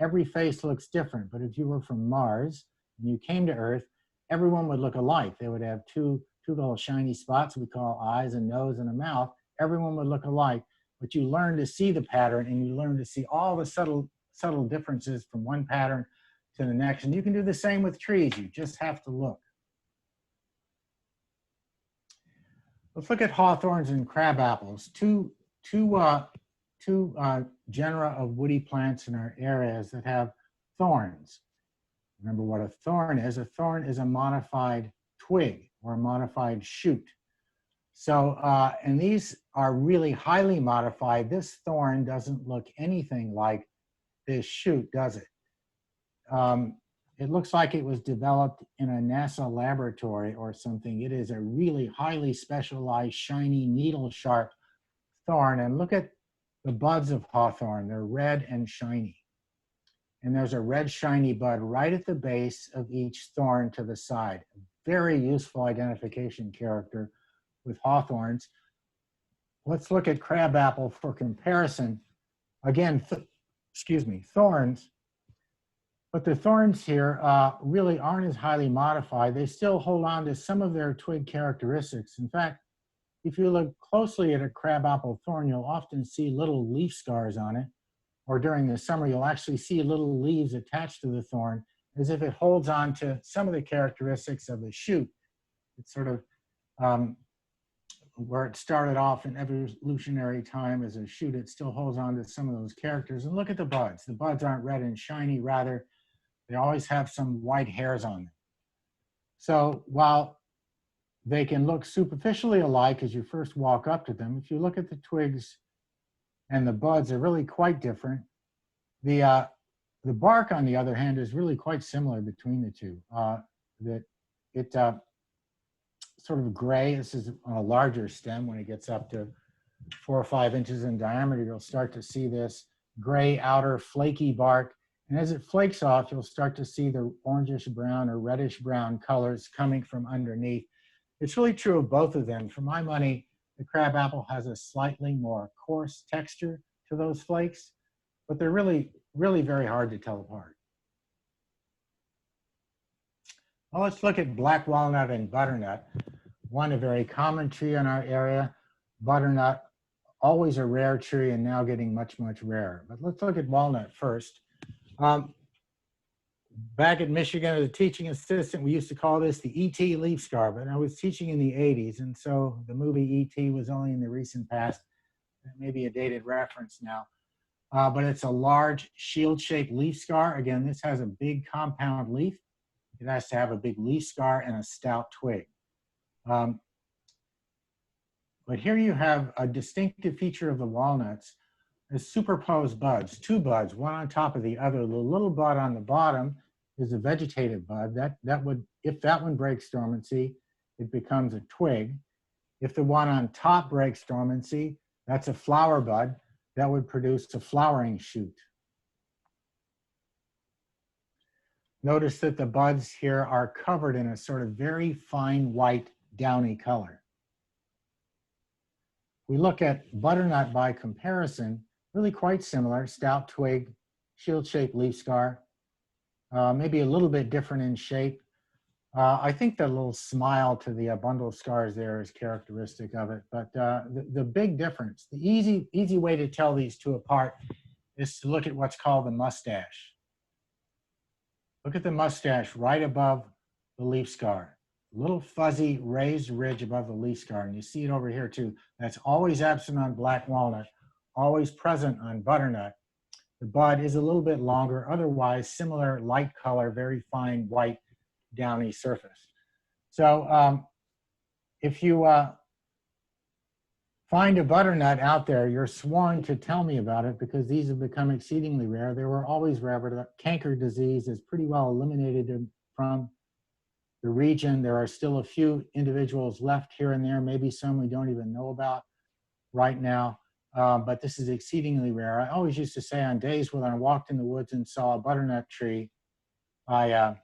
every face looks different. But if you were from Mars and you came to Earth, everyone would look alike. They would have two little shiny spots we call eyes, a nose, and a mouth. Everyone would look alike, but you learn to see the pattern and you learn to see all the subtle differences from one pattern to the next. And you can do the same with trees. You just have to look. Let's look at hawthorns and crabapples, two genera of woody plants in our areas that have thorns. Remember what a thorn is. A thorn is a modified twig or a modified shoot. So, and these are really highly modified. This thorn doesn't look anything like this shoot, does it? It looks like it was developed in a NASA laboratory or something. It is a really highly specialized, shiny, needle-sharp thorn. And look at the buds of hawthorn. They're red and shiny. And there's a red shiny bud right at the base of each thorn to the side. Very useful identification character with hawthorns. Let's look at crabapple for comparison. Again, thorns. But the thorns here really aren't as highly modified. They still hold on to some of their twig characteristics. In fact, if you look closely at a crabapple thorn, you'll often see little leaf scars on it. Or during the summer, you'll actually see little leaves attached to the thorn as if it holds on to some of the characteristics of the shoot. It's sort of where it started off in evolutionary time as a shoot, it still holds on to some of those characters. And look at the buds. The buds aren't red and shiny, rather, they always have some white hairs on them. So while they can look superficially alike as you first walk up to them, if you look at the twigs and the buds, are really quite different. The bark, on the other hand, is really quite similar between the two. Sort of gray. This is on a larger stem. When it gets up to 4 or 5 inches in diameter, you'll start to see this gray outer flaky bark. And as it flakes off, you'll start to see the orangish brown or reddish brown colors coming from underneath. It's really true of both of them. For my money, the crabapple has a slightly more coarse texture to those flakes, but they're really very hard to tell apart. Well, let's look at black walnut and butternut. One, a very common tree in our area. Butternut, always a rare tree and now getting much, much rarer. But let's look at walnut first. Back at Michigan as a teaching assistant, we used to call this the E.T. leaf scar, but I was teaching in the 80s, and so the movie E.T. was only in the recent past, maybe a dated reference now. But it's a large shield-shaped leaf scar. Again, this has a big compound leaf. It has to have a big leaf scar and a stout twig. But here you have a distinctive feature of the walnuts is superposed buds, 2 buds, one on top of the other. The little bud on the bottom is a vegetative bud. If that one breaks dormancy, it becomes a twig. If the one on top breaks dormancy, that's a flower bud. That would produce a flowering shoot. Notice that the buds here are covered in a sort of very fine white downy color. We look at butternut by comparison, really quite similar, stout twig, shield-shaped leaf scar, maybe a little bit different in shape. I think the little smile to the bundle of scars there is characteristic of it, but the big difference, the easy way to tell these two apart is to look at what's called the mustache. Look at the mustache right above the leaf scar. A little fuzzy raised ridge above the leaf scar, and you see it over here too. That's always absent on black walnut, always present on butternut. The bud is a little bit longer, otherwise similar light color, very fine white downy surface. So if you find a butternut out there, you're sworn to tell me about it because these have become exceedingly rare. They were always rare, but canker disease is pretty well eliminated from the region. There are still a few individuals left here and there, maybe some we don't even know about right now, but this is exceedingly rare. I always used to say on days when I walked in the woods and saw a butternut tree, I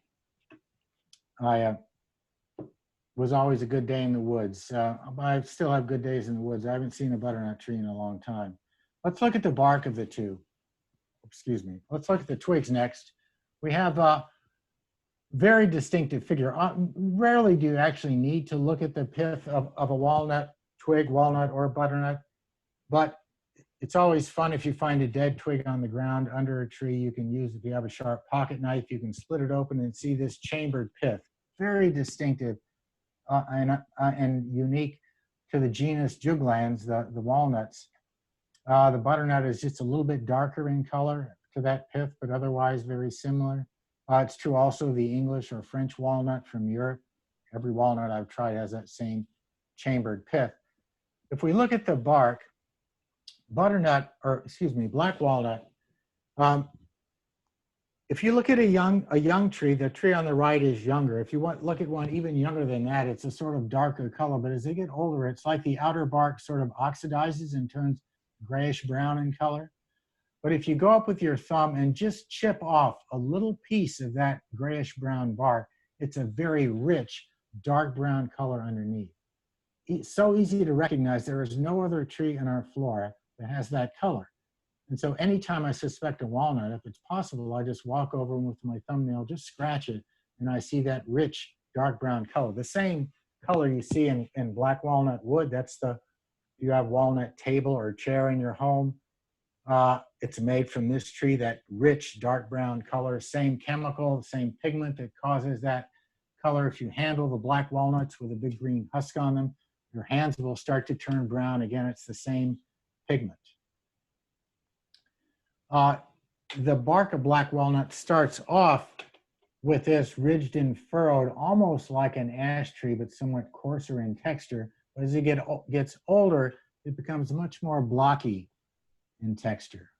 was always a good day in the woods. I still have good days in the woods. I haven't seen a butternut tree in a long time. Let's look at the bark of the two. excuse me. Let's look at the twigs next. We have a very distinctive figure. Rarely do you actually need to look at the pith of a walnut twig, walnut or butternut, but it's always fun if you find a dead twig on the ground under a tree. You can use, if you have a sharp pocket knife, you can split it open and see this chambered pith. Very distinctive and unique to the genus Juglans, the walnuts. The butternut is just a little bit darker in color to that pith, but otherwise very similar. It's true also the English or French walnut from Europe. Every walnut I've tried has that same chambered pith. If we look at the bark, butternut, or excuse me, black walnut, if you look at a young tree, the tree on the right is younger. If you look at one even younger than that, it's a sort of darker color, but as they get older, it's like the outer bark sort of oxidizes and turns grayish brown in color. But if you go up with your thumb and just chip off a little piece of that grayish brown bark, it's a very rich, dark brown color underneath. It's so easy to recognize. There is no other tree in our flora that has that color. And so anytime I suspect a walnut, if it's possible, I just walk over and with my thumbnail, just scratch it, and I see that rich, dark brown color. The same color you see in black walnut wood, that's you have walnut table or chair in your home. It's made from this tree, that rich dark brown color, same chemical, same pigment that causes that color. If you handle the black walnuts with a big green husk on them, your hands will start to turn brown. Again, it's the same pigment. The bark of black walnut starts off with this ridged and furrowed, almost like an ash tree, but somewhat coarser in texture. But as it gets older, it becomes much more blocky in texture.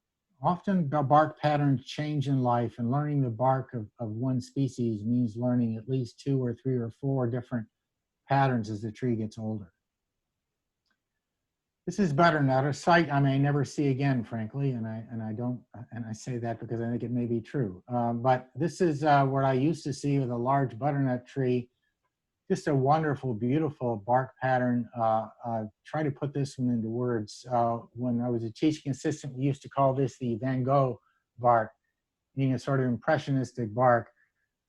Often the bark patterns change in life, and learning the bark of one species means learning at least 2 or 3 or 4 different patterns as the tree gets older. This is butternut, a sight I may never see again, frankly, and I say that because I think it may be true. But this is what I used to see with a large butternut tree. Just a wonderful, beautiful bark pattern. Try to put this one into words. When I was a teaching assistant, we used to call this the Van Gogh bark, being a sort of impressionistic bark,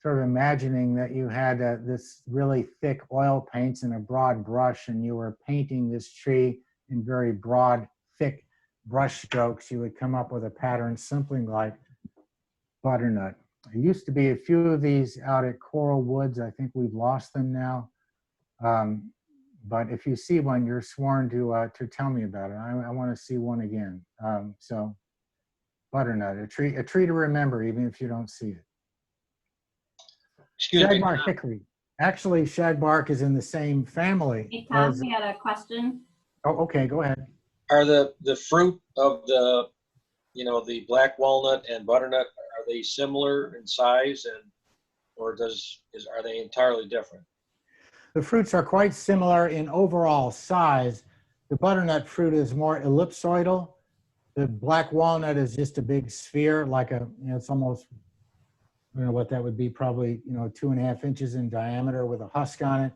sort of imagining that you had this really thick oil paints and a broad brush, and you were painting this tree in very broad, thick brush strokes. You would come up with a pattern something like butternut. There used to be a few of these out at Coral Woods. I think we've lost them now. But if you see one, you're sworn to tell me about it. I want to see one again. So butternut, a tree to remember, even if you don't see it. Shagbark hickory. Actually, shagbark is in the same family. Hey, Tom, we had a question. Oh, okay, go ahead. Are the fruit of the black walnut and butternut, are they similar in size, or are they entirely different? The fruits are quite similar in overall size. The butternut fruit is more ellipsoidal. The black walnut is just a big sphere, like it's almost, I don't know what that would be, probably 2.5 inches in diameter with a husk on it.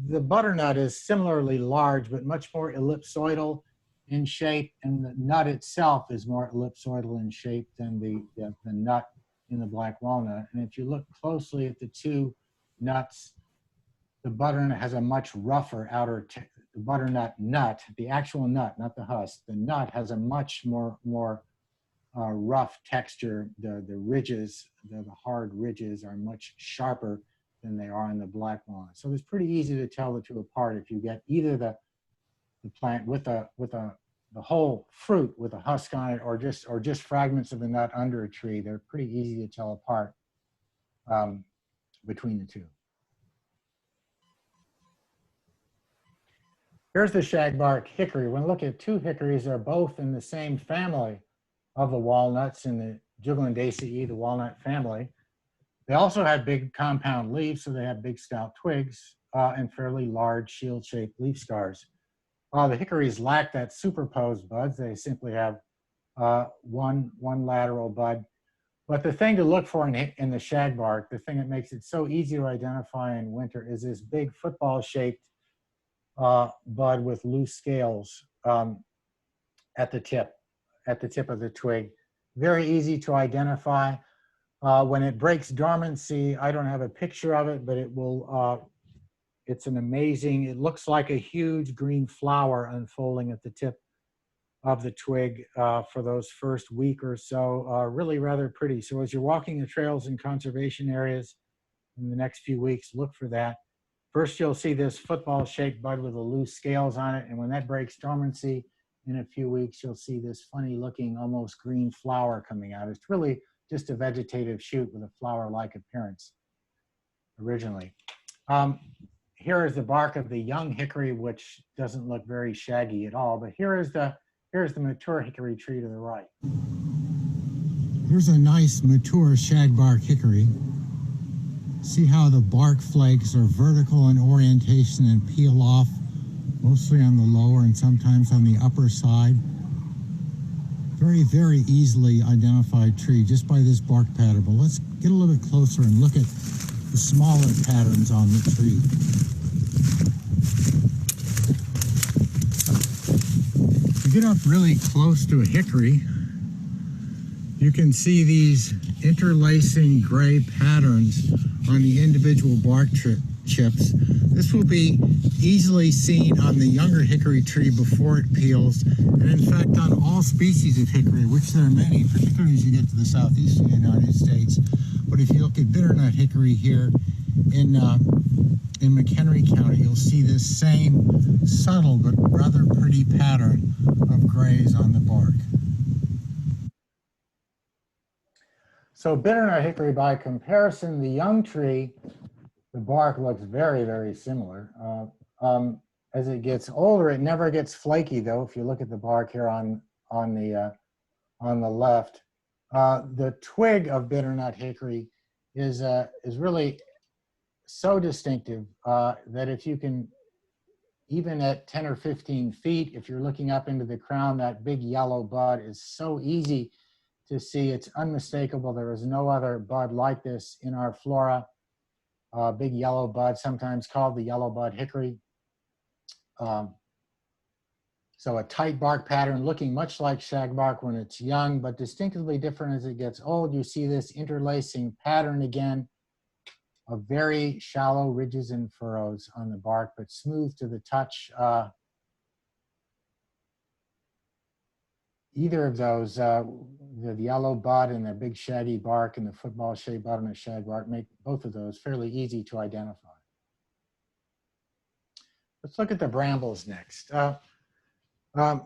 The butternut is similarly large, but much more ellipsoidal in shape, and the nut itself is more ellipsoidal in shape than the nut in the black walnut. And if you look closely at the two nuts, the butternut has a much rougher outer, the butternut nut, the actual nut, not the husk, the nut has a much more rough texture. The ridges, the hard ridges are much sharper than they are in the black walnut. So it's pretty easy to tell the two apart if you get either the plant with the whole fruit with a husk on it, or just fragments of the nut under a tree. They're pretty easy to tell apart between the two. Here's the shagbark hickory. When we look at two hickories, they're both in the same family of the walnuts, in the Jugulandaceae, the walnut family. They also have big compound leaves, so they have big stout twigs and fairly large shield-shaped leaf scars. The hickories lack that superposed buds. They simply have one lateral bud. But the thing to look for in the shagbark, the thing that makes it so easy to identify in winter, is this big football-shaped bud with loose scales at the tip of the twig. very easy to identify. When it breaks dormancy, I don't have a picture of it, but it will, it's an amazing, it looks like a huge green flower unfolding at the tip of the twig for those first week or so. Really rather pretty. So as you're walking the trails in conservation areas in the next few weeks, look for that. First, you'll see this football-shaped bud with the loose scales on it, and when that breaks dormancy, in a few weeks, you'll see this funny-looking, almost green flower coming out. It's really just a vegetative shoot with a flower-like appearance originally. Here is the bark of the young hickory, which doesn't look very shaggy at all, but here's the mature hickory tree to the right. Here's a nice mature shagbark hickory. See how the bark flakes are vertical in orientation and peel off, mostly on the lower and sometimes on the upper side. Very, very easily identified tree just by this bark pattern. But let's get a little bit closer and look at the smaller patterns on the tree. If you get up really close to a hickory, you can see these interlacing gray patterns on the individual bark chips. This will be easily seen on the younger hickory tree before it peels, and in fact on all species of hickory, which there are many, particularly as you get to the southeastern United States. But if you look at bitternut hickory here in McHenry County, you'll see this same subtle but rather pretty pattern of grays on the bark. So bitternut hickory, by comparison, the young tree, the bark looks very, very similar. As it gets older, it never gets flaky, though. If you look at the bark here on the left, the twig of bitternut hickory is really so distinctive that if you can, even at 10 or 15 feet, if you're looking up into the crown, that big yellow bud is so easy to see. It's unmistakable. There is no other bud like this in our flora. Big yellow bud, sometimes called the yellow bud hickory. So a tight bark pattern looking much like shagbark when it's young, but distinctively different as it gets old. You see this interlacing pattern again of very shallow ridges and furrows on the bark, but smooth to the touch. Either of those, the yellow bud and the big shaggy bark and the football-shaped bud and the shagbark, make both of those fairly easy to identify. Let's look at the brambles next.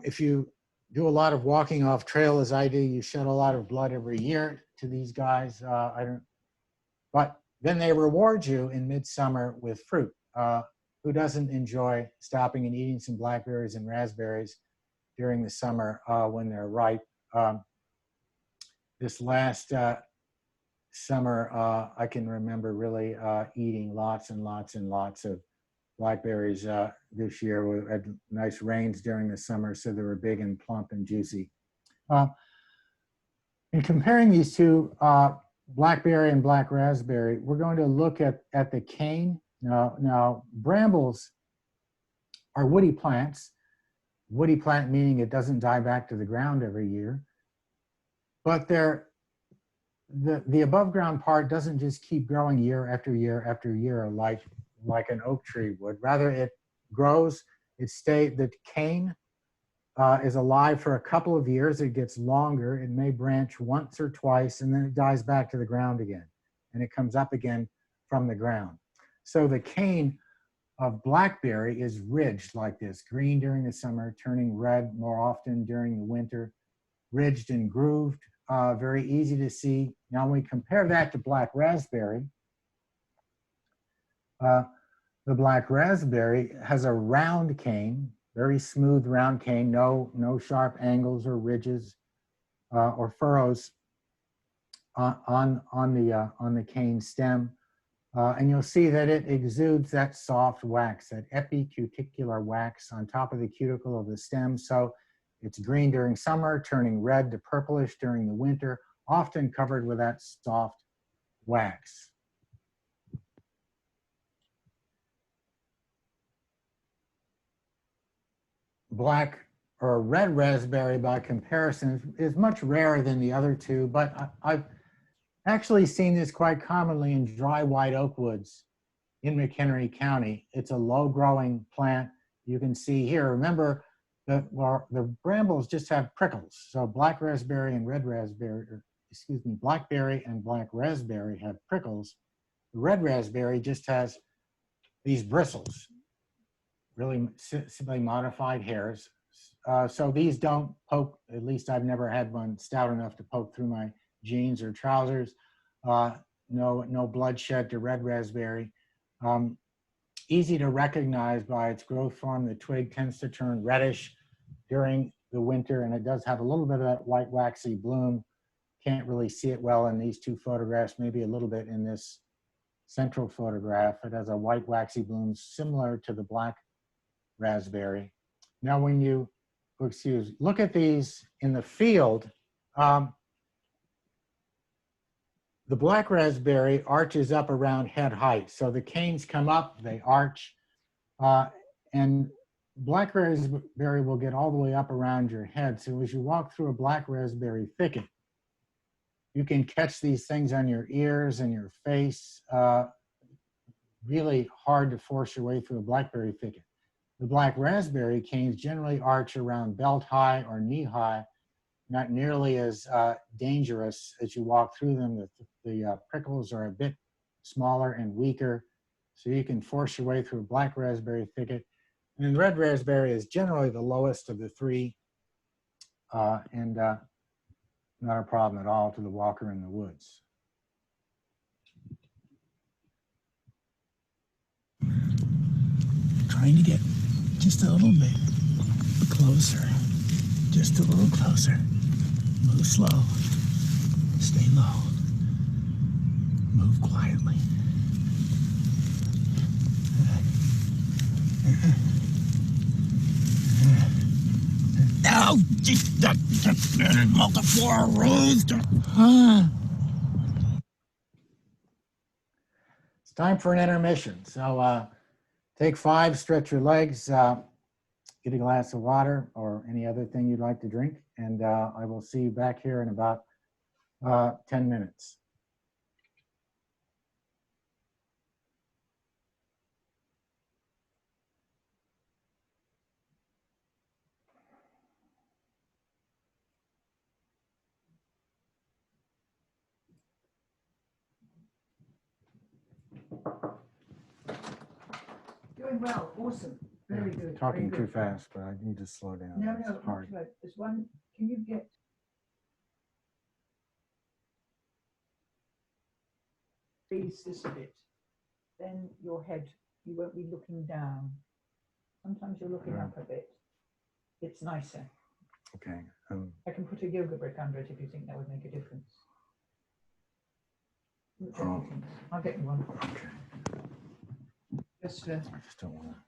If you do a lot of walking off trail as I do, you shed a lot of blood every year to these guys. But then they reward you in midsummer with fruit. Who doesn't enjoy stopping and eating some blackberries and raspberries during the summer when they're ripe? This last summer, I can remember really eating lots and lots and lots of blackberries this year. We had nice rains during the summer, so they were big and plump and juicy. In comparing these two, blackberry and black raspberry, we're going to look at the cane. Now, brambles are woody plants. Woody plant meaning it doesn't die back to the ground every year, but the above ground part doesn't just keep growing year after year after year like an oak tree would. Rather, it grows, the cane is alive for a couple of years. It gets longer. It may branch once or twice, and then it dies back to the ground again, and it comes up again from the ground. So the cane of blackberry is ridged like this, green during the summer, turning red more often during the winter, ridged and grooved, very easy to see. Now when we compare that to black raspberry, the black raspberry has a round cane, very smooth round cane, no sharp angles or ridges or furrows on the cane stem. And you'll see that it exudes that soft wax, that epicuticular wax on top of the cuticle of the stem. So it's green during summer, turning red to purplish during the winter, often covered with that soft wax. Black or a red raspberry by comparison is much rarer than the other two, but I've actually seen this quite commonly in dry white oak woods in McHenry County. It's a low growing plant. You can see here, remember the brambles just have prickles. So black raspberry and red raspberry, or excuse me, blackberry and black raspberry have prickles. The red raspberry just has these bristles, really simply modified hairs. So these don't poke, at least I've never had one stout enough to poke through my jeans or trousers. No bloodshed to red raspberry. Easy to recognize by its growth form. The twig tends to turn reddish during the winter, and it does have a little bit of that white waxy bloom. Can't really see it well in these two photographs, maybe a little bit in this central photograph. It has a white waxy bloom similar to the black raspberry. Now when you, look at these in the field, the black raspberry arches up around head height. So the canes come up, they arch, and black raspberry will get all the way up around your head. So as you walk through a black raspberry thicket, you can catch these things on your ears and your face. Really hard to force your way through a blackberry thicket. The black raspberry canes generally arch around belt high or knee high, not nearly as dangerous as you walk through them. The prickles are a bit smaller and weaker, so you can force your way through a black raspberry thicket. And then red raspberry is generally the lowest of the three, and not a problem at all to the walker in the woods. Trying to get just a little bit closer, just a little closer. Move slow, stay low, move quietly. Oh, just multiflora rose. It's time for an intermission. So take 5, stretch your legs, get a glass of water or any other thing you'd like to drink, and I will see you back here in about 10 minutes. Doing well, awesome, very good. Talking very too good. fast, but I need to slow down. No, It's no, not hard. too bad. There's one, can you get raise this a bit? Then your head, you won't be looking down. Sometimes you're looking Yeah. up a bit. It's nicer. Okay. I can put a yoga brick under it if you think that would make a difference. Whichever Oh. you think. I'll get you one. Okay. Just I just don't want to.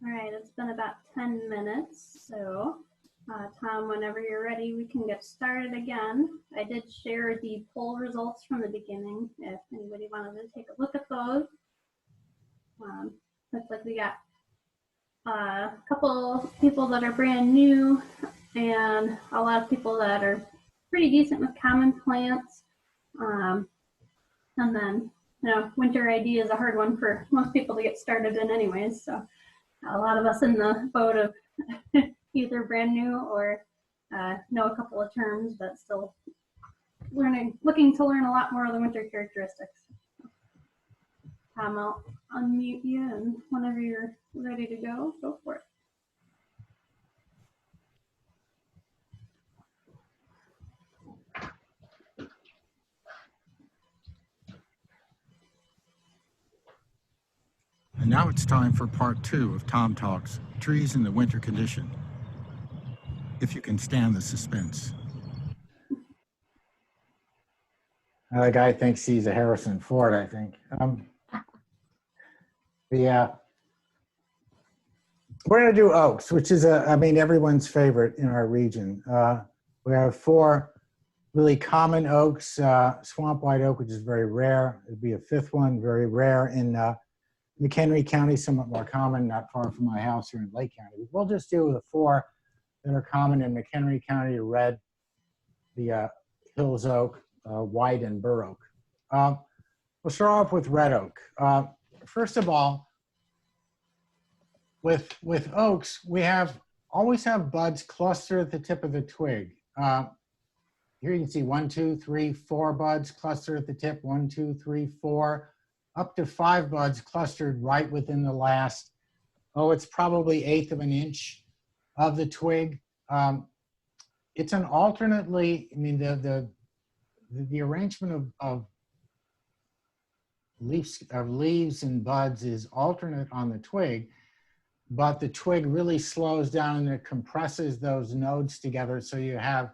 All right, it's been about 10 minutes, so Tom, whenever you're ready, we can get started again. I did share the poll results from the beginning if anybody wanted to take a look at those. Looks like we got a couple people that are brand new and a lot of people that are pretty decent with common plants. And then, you know, winter ID is a hard one for most people to get started in anyways, so a lot of us in the boat of either brand new or know a couple of terms, but still looking to learn a lot more of the winter characteristics. Tom, I'll unmute you, and whenever you're ready to go for it. And now it's time for part 2 of Tom Talks, Trees in the Winter Condition. If you can stand the suspense. The guy thinks he's a Harrison Ford, I think. We're going to do oaks, which is, everyone's favorite in our region. We have 4 really common oaks. Swamp white oak, which is very rare. It'd be a 5th one, very rare in McHenry County, somewhat more common, not far from my house here in Lake County. We'll just do the 4 that are common in McHenry County: red, the Hills oak, white, and bur oak. We'll start off with red oak. First of all, with oaks, we always have buds clustered at the tip of the twig. Here you can see 1, 2, 3, 4 buds clustered at the tip. 1, 2, 3, 4, up to 5 buds clustered right within the last, it's probably 1/8 of an inch of the twig. It's an alternately, the arrangement of leaves and buds is alternate on the twig, but the twig really slows down and it compresses those nodes together, so you have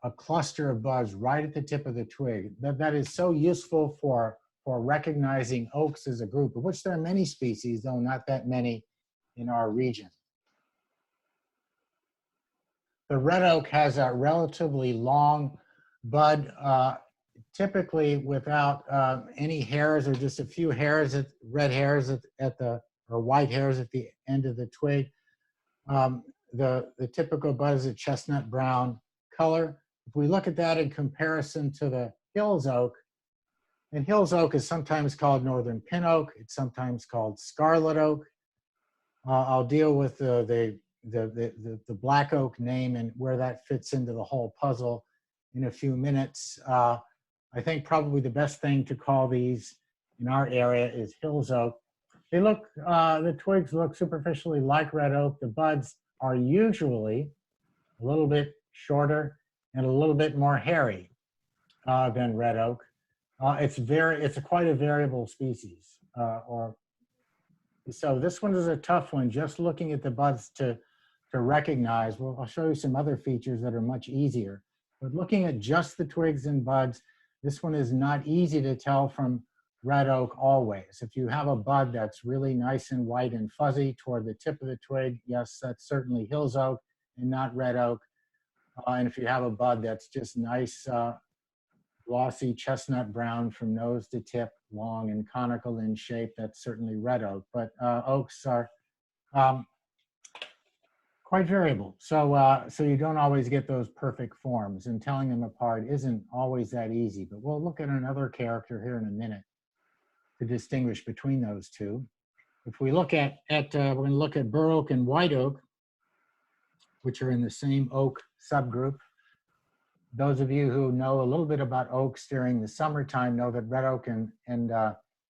a cluster of buds right at the tip of the twig. That is so useful for recognizing oaks as a group, of which there are many species, though not that many in our region. The red oak has a relatively long bud, typically without any hairs or just a few hairs, red hairs or white hairs at the end of the twig. The typical bud is a chestnut brown color. If we look at that in comparison to the Hills oak, and Hills oak is sometimes called northern pin oak. It's sometimes called scarlet oak. I'll deal with the black oak name and where that fits into the whole puzzle in a few minutes. I think probably the best thing to call these in our area is Hills oak. They look, the twigs look superficially like red oak. The buds are usually a little bit shorter and a little bit more hairy than red oak. It's quite a variable species. So this one is a tough one, just looking at the buds to recognize. Well, I'll show you some other features that are much easier. But looking at just the twigs and buds, this one is not easy to tell from red oak always. If you have a bud that's really nice and white and fuzzy toward the tip of the twig, yes, that's certainly Hills oak and not red oak. And if you have a bud that's just nice, glossy chestnut brown from nose to tip, long and conical in shape, that's certainly red oak. But oaks are quite variable. So you don't always get those perfect forms, and telling them apart isn't always that easy. But we'll look at another character here in a minute to distinguish between those two. If we look at we're going to look at bur oak and white oak, which are in the same oak subgroup. Those of you who know a little bit about oaks during the summertime know that red oak and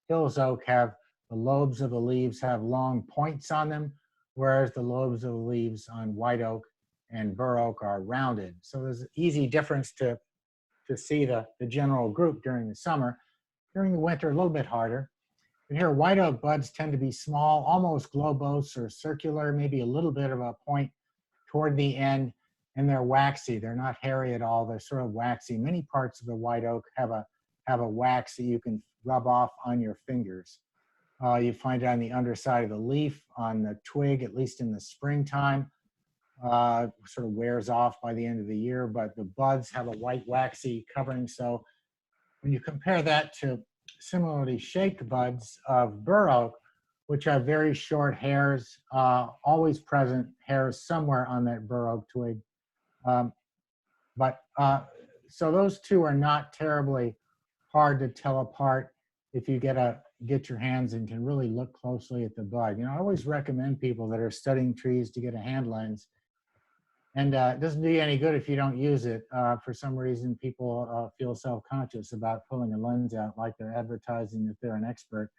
Hills oak have the lobes of the leaves have long points on them, whereas the lobes of the leaves on white oak and bur oak are rounded. So there's an easy difference to see the general group during the summer. During the winter, a little bit harder. And here, white oak buds tend to be small, almost globose or circular, maybe a little bit of a point toward the end, and they're waxy. They're not hairy at all. They're sort of waxy. Many parts of the white oak have a wax that you can rub off on your fingers. You find it on the underside of the leaf, on the twig, at least in the springtime. Sort of wears off by the end of the year, but the buds have a white waxy covering. So when you compare that to similarly shaped buds of bur oak, which have very short hairs, always present hairs somewhere on that bur oak twig. So those two are not terribly hard to tell apart if you get your hands and can really look closely at the bud. You know, I always recommend people that are studying trees to get a hand lens. And it doesn't do you any good if you don't use it. For some reason, people feel self-conscious about pulling a lens out like they're advertising that they're an expert.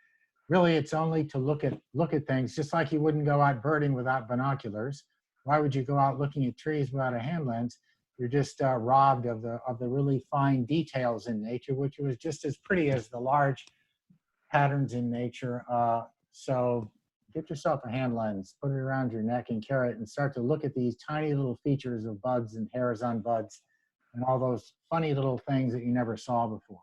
Really, it's only to look at things, just like you wouldn't go out birding without binoculars. Why would you go out looking at trees without a hand lens? You're just robbed of the really fine details in nature, which was just as pretty as the large patterns in nature. So get yourself a hand lens, put it around your neck and carry it, and start to look at these tiny little features of buds and hairs on buds and all those funny little things that you never saw before.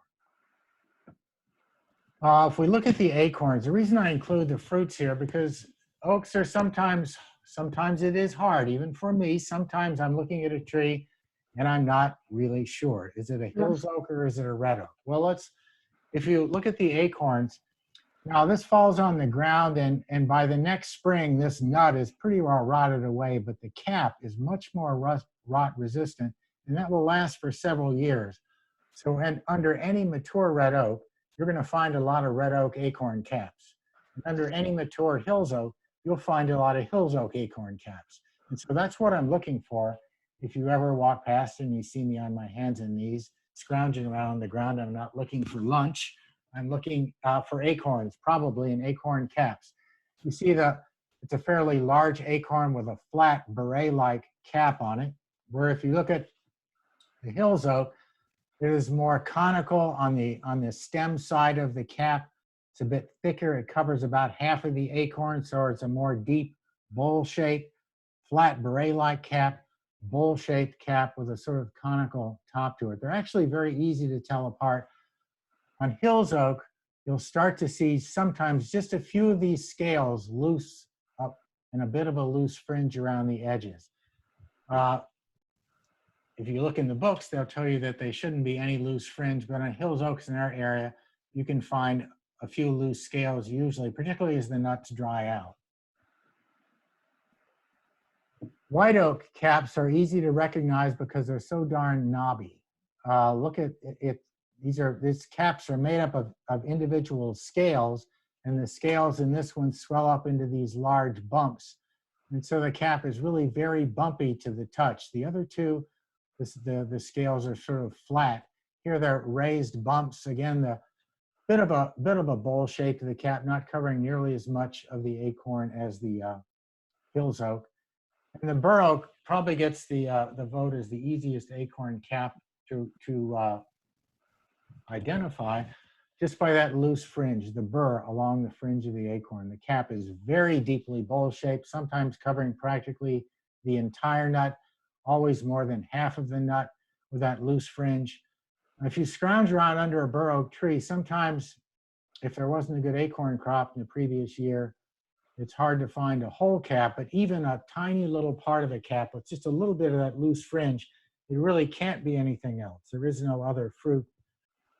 If we look at the acorns, the reason I include the fruits here, because oaks are sometimes it is hard, even for me. Sometimes I'm looking at a tree and I'm not really sure. Is it a Hills oak or is it a red oak? Well, if you look at the acorns, now this falls on the ground and by the next spring, this nut is pretty well rotted away, but the cap is much more rot resistant, and that will last for several years. So under any mature red oak, you're going to find a lot of red oak acorn caps. And under any mature Hills oak, you'll find a lot of Hills oak acorn caps. And so that's what I'm looking for. If you ever walk past and you see me on my hands and knees scrounging around the ground, I'm not looking for lunch. I'm looking for acorns, probably in acorn caps. You see it's a fairly large acorn with a flat beret-like cap on it, where if you look at the Hills oak, it is more conical on the stem side of the cap. It's a bit thicker. It covers about half of the acorn, so it's a more deep bowl-shaped, flat beret-like cap, bowl-shaped cap with a sort of conical top to it. They're actually very easy to tell apart. On Hills oak, you'll start to see sometimes just a few of these scales loose up and a bit of a loose fringe around the edges. If you look in the books, they'll tell you that they shouldn't be any loose fringe, but on Hills oaks in our area, you can find a few loose scales usually, particularly as the nuts dry out. White oak caps are easy to recognize because they're so darn knobby. Look at it. These caps are made up of individual scales, and the scales in this one swell up into these large bumps. And so the cap is really very bumpy to the touch. The other two, the scales are sort of flat. Here they're raised bumps. Again, the bit of a bowl shape to the cap, not covering nearly as much of the acorn as the Hills oak. And the bur oak probably gets the vote as the easiest acorn cap to identify, just by that loose fringe, the burr along the fringe of the acorn. The cap is very deeply bowl-shaped, sometimes covering practically the entire nut, always more than half of the nut with that loose fringe. If you scrounge around under a bur oak tree, sometimes if there wasn't a good acorn crop in the previous year, it's hard to find a whole cap, but even a tiny little part of a cap with just a little bit of that loose fringe, it really can't be anything else. There is no other fruit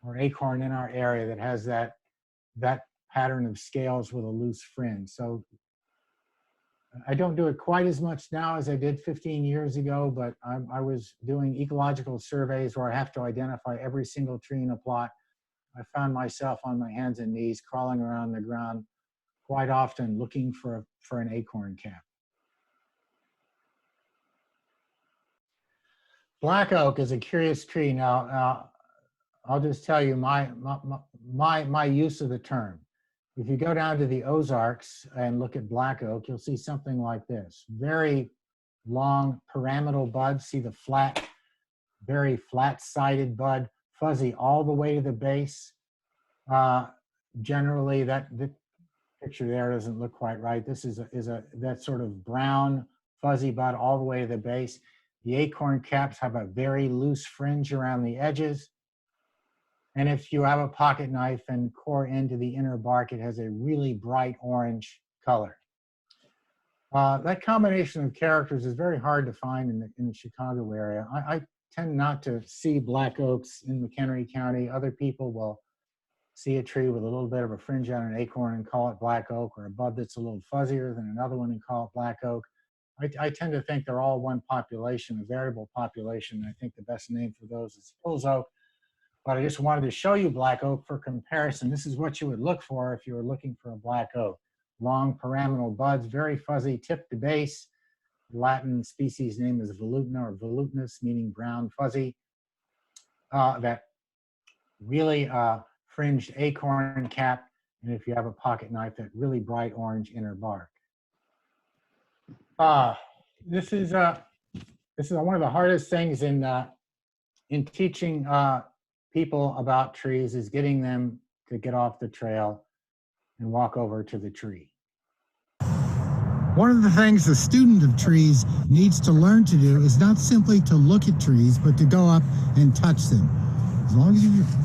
or acorn in our area that has that pattern of scales with a loose fringe. So I don't do it quite as much now as I did 15 years ago, but I was doing ecological surveys where I have to identify every single tree in a plot. I found myself on my hands and knees crawling around the ground quite often looking for an acorn cap. Black oak is a curious tree. Now I'll just tell you my use of the term. If you go down to the Ozarks and look at black oak, you'll see something like this. Very long pyramidal buds. See the flat, very flat-sided bud, fuzzy all the way to the base. Generally, the picture there doesn't look quite right. This is that sort of brown, fuzzy bud all the way to the base. The acorn caps have a very loose fringe around the edges. And if you have a pocket knife and core into the inner bark, it has a really bright orange color. That combination of characters is very hard to find in the Chicago area. I tend not to see black oaks in McHenry County. Other people will see a tree with a little bit of a fringe on an acorn and call it black oak, or a bud that's a little fuzzier than another one and call it black oak. I tend to think they're all one population, a variable population. I think the best name for those is Hills oak. But I just wanted to show you black oak for comparison. This is what you would look for if you were looking for a black oak. Long pyramidal buds, very fuzzy tip to base. Latin species name is volutna or volutinous, meaning brown fuzzy. That really fringed acorn cap, and if you have a pocket knife, that really bright orange inner bark. This is one of the hardest things in teaching people about trees, is getting them to get off the trail and walk over to the tree. One of the things a student of trees needs to learn to do is not simply to look at trees, but to go up and touch them. As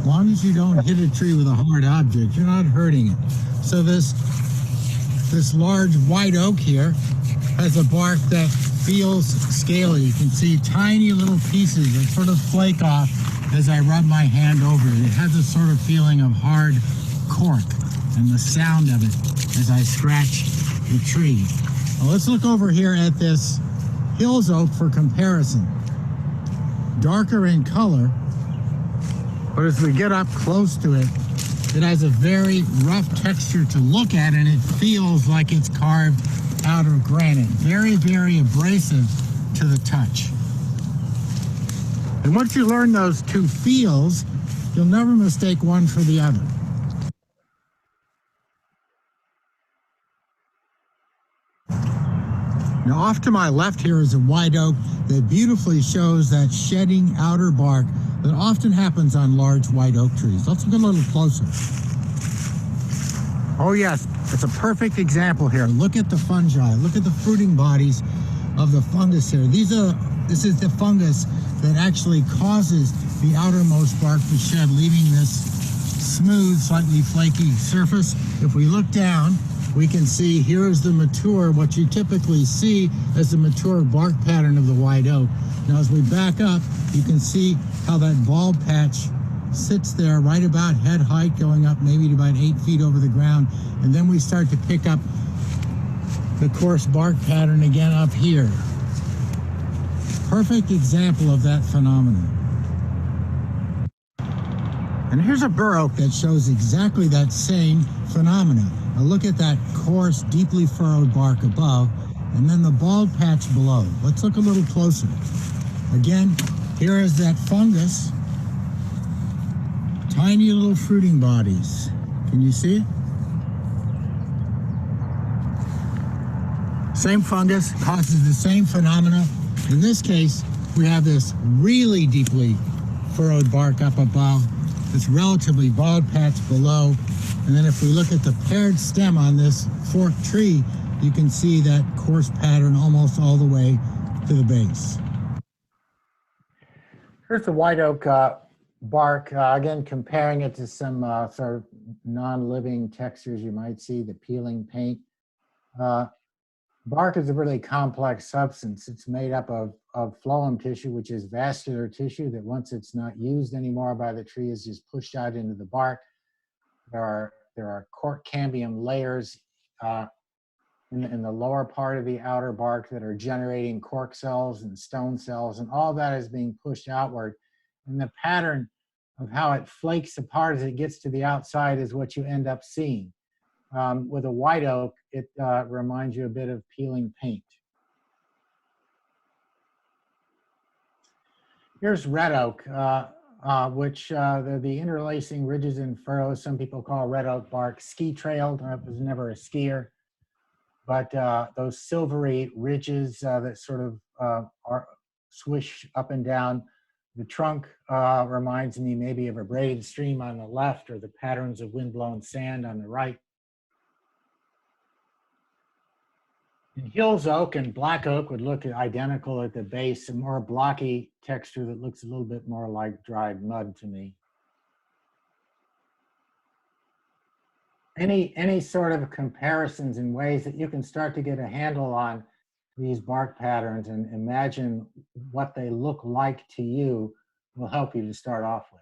long as you don't hit a tree with a hard object, you're not hurting it. So this large white oak here has a bark that feels scaly. You can see tiny little pieces that sort of flake off as I rub my hand over it. It has a sort of feeling of hard cork, and the sound of it as I scratch the tree. Now let's look over here at this Hills oak for comparison. Darker in color, but as we get up close to it, it has a very rough texture to look at, and it feels like it's carved out of granite. Very, very abrasive to the touch. And once you learn those two feels, you'll never mistake one for the other. Now off to my left here is a white oak that beautifully shows that shedding outer bark that often happens on large white oak trees. Let's look a little closer. Oh yes, it's a perfect example here. Look at the fungi. Look at the fruiting bodies of the fungus here. This is the fungus that actually causes the outermost bark to shed, leaving this smooth, slightly flaky surface. If we look down, we can see here is the mature, what you typically see as the mature bark pattern of the white oak. Now as we back up, you can see how that bald patch sits there right about head height, going up maybe to about 8 feet over the ground. And then we start to pick up the coarse bark pattern again up here. Perfect example of that phenomenon. And here's a bur oak that shows exactly that same phenomenon. Now look at that coarse, deeply furrowed bark above, and then the bald patch below. Let's look a little closer. Again, here is that fungus. Tiny little fruiting bodies. Can you see it? Same fungus, causes the same phenomena. In this case, we have this really deeply furrowed bark up above, this relatively bald patch below, and then if we look at the paired stem on this forked tree, you can see that coarse pattern almost all the way to the base. Here's the white oak bark, again comparing it to some sort of non-living textures you might see, the peeling paint. Bark is a really complex substance. It's made up of phloem tissue, which is vascular tissue that once it's not used anymore by the tree is just pushed out into the bark. There are cork cambium layers in the lower part of the outer bark that are generating cork cells and stone cells, and all that is being pushed outward. And the pattern of how it flakes apart as it gets to the outside is what you end up seeing. With a white oak, it reminds you a bit of peeling paint. Here's red oak, which the interlacing ridges and furrows, some people call red oak bark ski-trailed. I was never a skier, but those silvery ridges that sort of are swish up and down. The trunk reminds me maybe of a braided stream on the left, or the patterns of windblown sand on the right. And Hills oak and black oak would look identical at the base, a more blocky texture that looks a little bit more like dried mud to me. any sort of comparisons and ways that you can start to get a handle on these bark patterns and imagine what they look like to you will help you to start off with.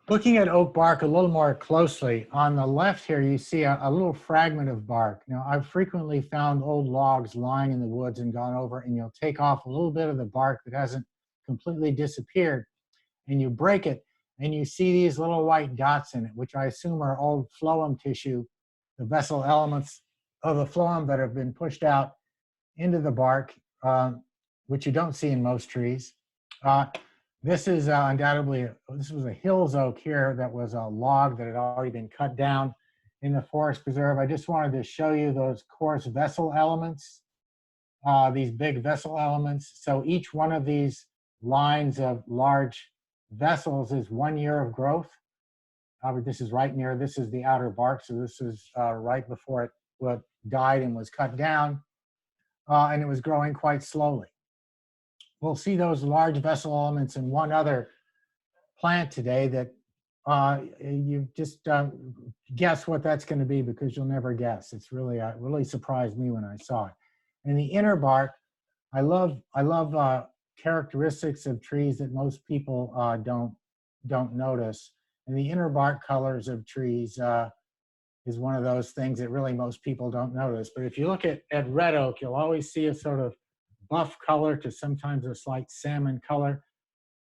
Looking at oak bark a little more closely, on the left here you see a little fragment of bark. Now I've frequently found old logs lying in the woods and gone over, and you'll take off a little bit of the bark that hasn't completely disappeared, and you break it, and you see these little white dots in it, which I assume are old phloem tissue, the vessel elements of the phloem that have been pushed out into the bark, which you don't see in most trees. This is undoubtedly, this was a Hills oak here that was a log that had already been cut down in the forest preserve. I just wanted to show you those coarse vessel elements, these big vessel elements. So each one of these lines of large vessels is 1 year of growth. This is right near, this is the outer bark, so this is right before it died and was cut down, and it was growing quite slowly. We'll see those large vessel elements in one other plant today that you just guess what that's going to be, because you'll never guess. It's really really surprised me when I saw it. In the inner bark, I love characteristics of trees that most people don't notice. And the inner bark colors of trees is one of those things that really most people don't notice. But if you look at red oak, you'll always see a sort of buff color to sometimes a slight salmon color.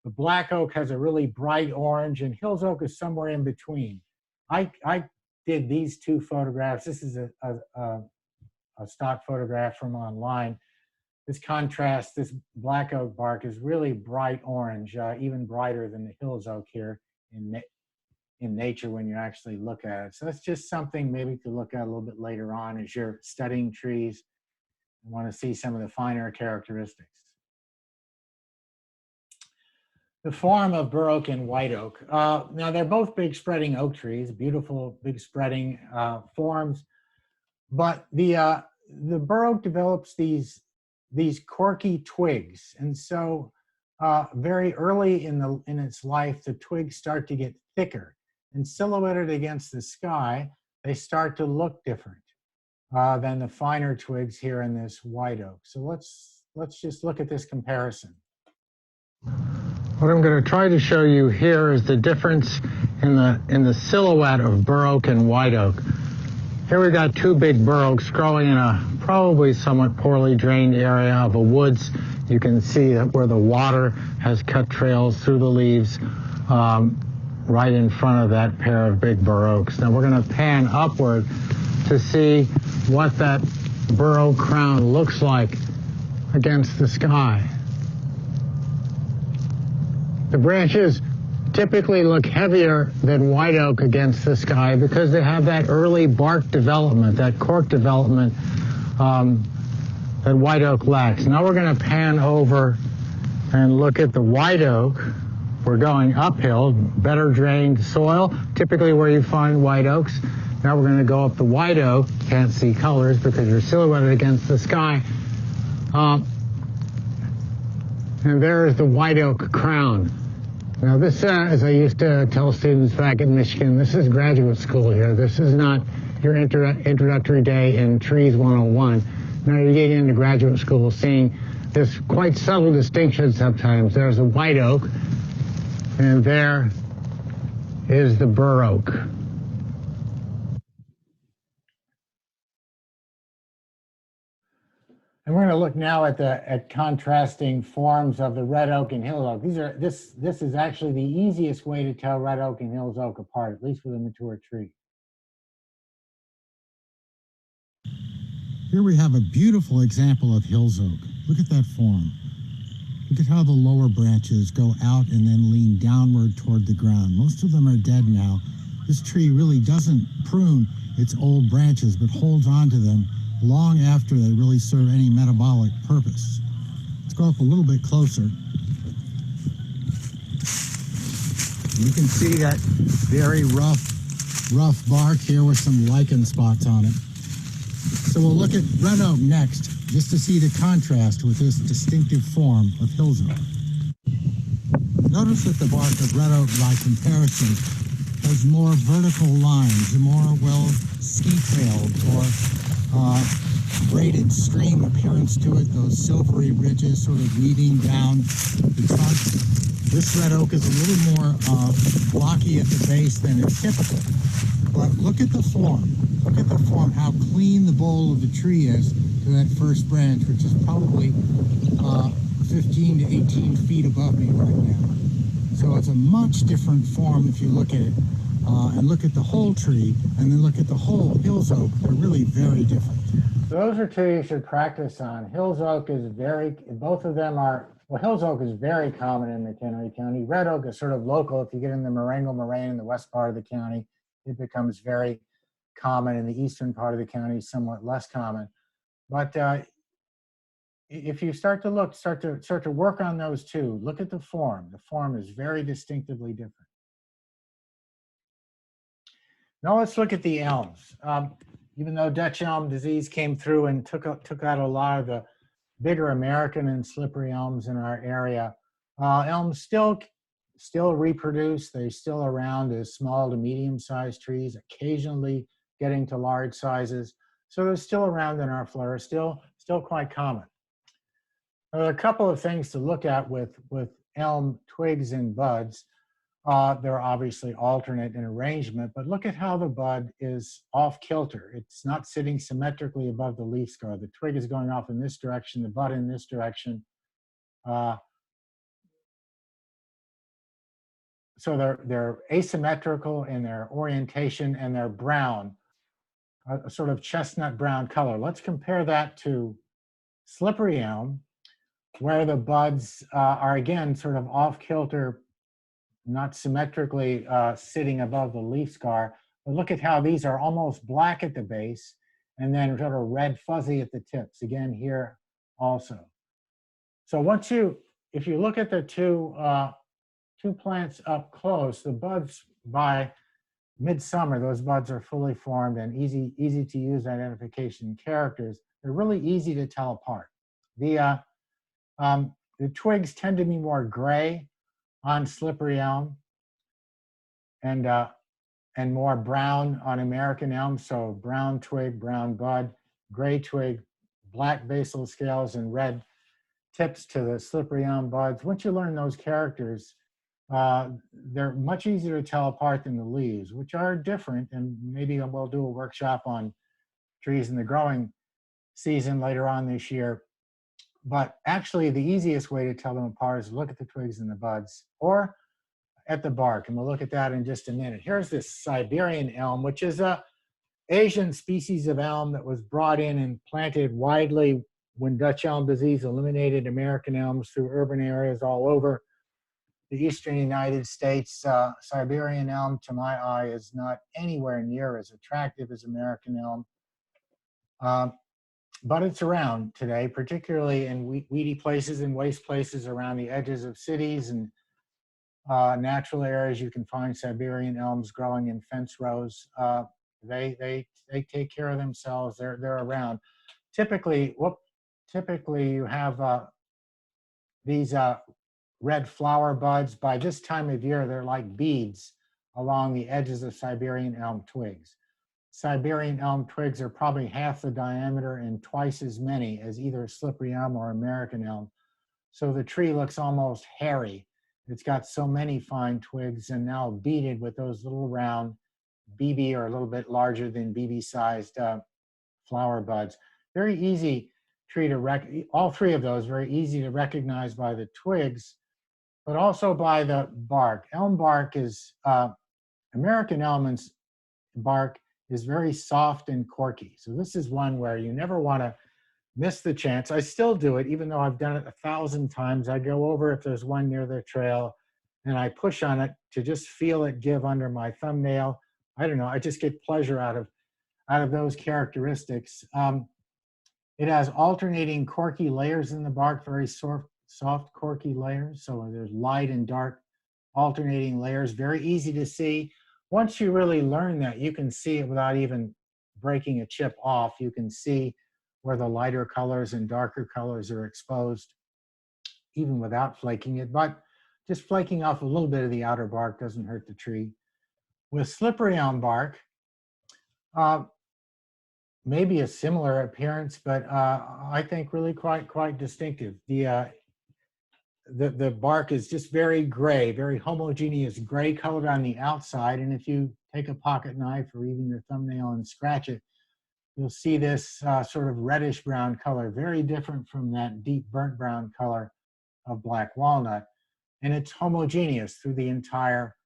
The black oak has a really bright orange, and Hills oak is somewhere in between. I did these two photographs. This is a stock photograph from online. This contrast, this black oak bark is really bright orange, even brighter than the Hills oak here in nature when you actually look at it. So that's just something maybe to look at a little bit later on as you're studying trees. I want to see some of the finer characteristics. The form of bur oak and white oak. Now they're both big spreading oak trees, beautiful big spreading forms, but the bur oak develops these corky twigs, and so very early in its life, the twigs start to get thicker, and silhouetted against the sky, they start to look different than the finer twigs here in this white oak. So let's just look at this comparison. What I'm going to try to show you here is the difference in the silhouette of bur oak and white oak. Here we got two big bur oaks growing in a probably somewhat poorly drained area of a woods. You can see that where the water has cut trails through the leaves right in front of that pair of big bur oaks. Now we're going to pan upward to see what that bur oak crown looks like against the sky. The branches typically look heavier than white oak against the sky because they have that early bark development, that cork development that white oak lacks. Now we're going to pan over and look at the white oak. We're going uphill, better drained soil, typically where you find white oaks. Now we're going to go up the white oak. Can't see colors because you're silhouetted against the sky. And there is the white oak crown. Now this, as I used to tell students back in Michigan, this is graduate school here. This is not your introductory day in Trees 101. Now you're getting into graduate school seeing this quite subtle distinction sometimes. There's a white oak, and there is the bur oak. And we're going to look now at contrasting forms of the red oak and Hills oak. This is actually the easiest way to tell red oak and Hills oak apart, at least with a mature tree. Here we have a beautiful example of Hills oak. Look at that form. Look at how the lower branches go out and then lean downward toward the ground. Most of them are dead now. This tree really doesn't prune its old branches, but holds on to them long after they really serve any metabolic purpose. Let's go up a little bit closer. You can see that very rough bark here with some lichen spots on it. So we'll look at red oak next, just to see the contrast with this distinctive form of Hills oak. Notice that the bark of red oak, by comparison, has those more vertical lines, the more well ski-tailed or braided stream appearance to it, those silvery ridges sort of weaving down the trunk. This red oak is a little more blocky at the base than is typical. But look at the form. Look at the form, how clean the bowl of the tree is to that first branch, which is probably 15 to 18 feet above me right now. So it's a much different form if you look at it and look at the whole tree and then look at the whole Hills oak. They're really very different. Those are two you should practice on. Hills oak is both of them are, well, Hills oak is very common in McHenry County. Red oak is sort of local. If you get in the Marengo Moraine in the west part of the county, it becomes very common. In the eastern part of the county, somewhat less common. But if you start to work on those two, look at the form. The form is very distinctively different. Now let's look at the elms. Even though Dutch elm disease came through and took out a lot of the bigger American and slippery elms in our area, elms still reproduce. They're still around as small to medium-sized trees, occasionally getting to large sizes. So they're still around in our flora, still quite common. There are a couple of things to look at with elm twigs and buds. They're obviously alternate in arrangement, but look at how the bud is off kilter. It's not sitting symmetrically above the leaf scar. The twig is going off in this direction, the bud in this direction. So they're asymmetrical in their orientation and they're brown, a sort of chestnut brown color. Let's compare that to slippery elm, where the buds are again sort of off kilter, not symmetrically sitting above the leaf scar. But look at how these are almost black at the base and then sort of red fuzzy at the tips, again here also. So if you look at the two plants up close, the buds by midsummer, those buds are fully formed and easy to use identification characters. They're really easy to tell apart. The twigs tend to be more gray on slippery elm and more brown on American elm. So brown twig, brown bud, gray twig, black basal scales, and red tips to the slippery elm buds. Once you learn those characters, they're much easier to tell apart than the leaves, which are different. And maybe we'll do a workshop on trees in the growing season later on this year. But actually, the easiest way to tell them apart is look at the twigs and the buds, or at the bark, and we'll look at that in just a minute. Here's this Siberian elm, which is a Asian species of elm that was brought in and planted widely when Dutch elm disease eliminated American elms through urban areas all over the eastern United States. Siberian elm, to my eye, is not anywhere near as attractive as American elm. But it's around today, particularly in weedy places and waste places around the edges of cities and natural areas. You can find Siberian elms growing in fence rows. They take care of themselves. They're around. Typically you have these red flower buds. By this time of year, they're like beads along the edges of Siberian elm twigs. Siberian elm twigs are probably half the diameter and twice as many as either slippery elm or American elm. So the tree looks almost hairy. It's got so many fine twigs and now beaded with those little round BB or a little bit larger than BB sized flower buds. Very easy tree to all three of those very easy to recognize by the twigs, but also by the bark. Elm bark is, American elm's bark is very soft and corky. So this is one where you never want to miss the chance. I still do it, even though I've done it 1,000 times. I go over if there's one near the trail and I push on it to just feel it give under my thumbnail. I don't know, I just get pleasure out of those characteristics. It has alternating corky layers in the bark, very soft corky layers. So there's light and dark alternating layers, very easy to see. Once you really learn that, you can see it without even breaking a chip off. You can see where the lighter colors and darker colors are exposed, even without flaking it. But just flaking off a little bit of the outer bark doesn't hurt the tree. With slippery elm bark, maybe a similar appearance, but I think really quite distinctive. The bark is just very gray, very homogeneous gray colored on the outside. And if you take a pocket knife or even your thumbnail and scratch it, you'll see this sort of reddish brown color, very different from that deep burnt brown color of black walnut. And it's homogeneous through the entire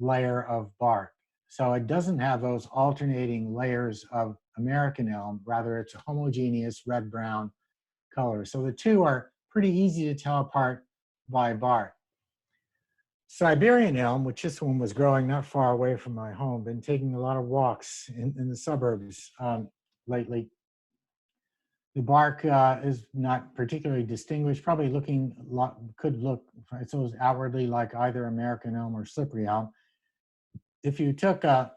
layer of bark. So it doesn't have those alternating layers of American elm, rather it's a homogeneous red-brown color. So the two are pretty easy to tell apart by bark. Siberian elm, which this one was growing not far away from my home, been taking a lot of walks in the suburbs lately. The bark is not particularly distinguished, probably could look, I suppose, outwardly like either American elm or slippery elm. If you took a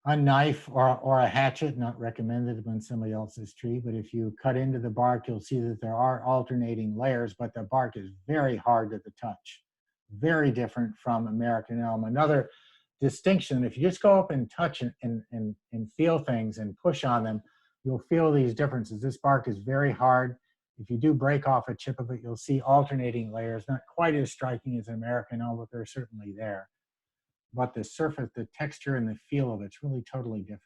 knife or a hatchet, not recommended on somebody else's tree, but if you cut into the bark, you'll see that there are alternating layers, but the bark is very hard to the touch. Very different from American elm. Another distinction, if you just go up and touch and feel things and push on them, you'll feel these differences. This bark is very hard. If you do break off a chip of it, you'll see alternating layers, not quite as striking as American elm, but they're certainly there. But the surface, the texture and the feel of it's really totally different.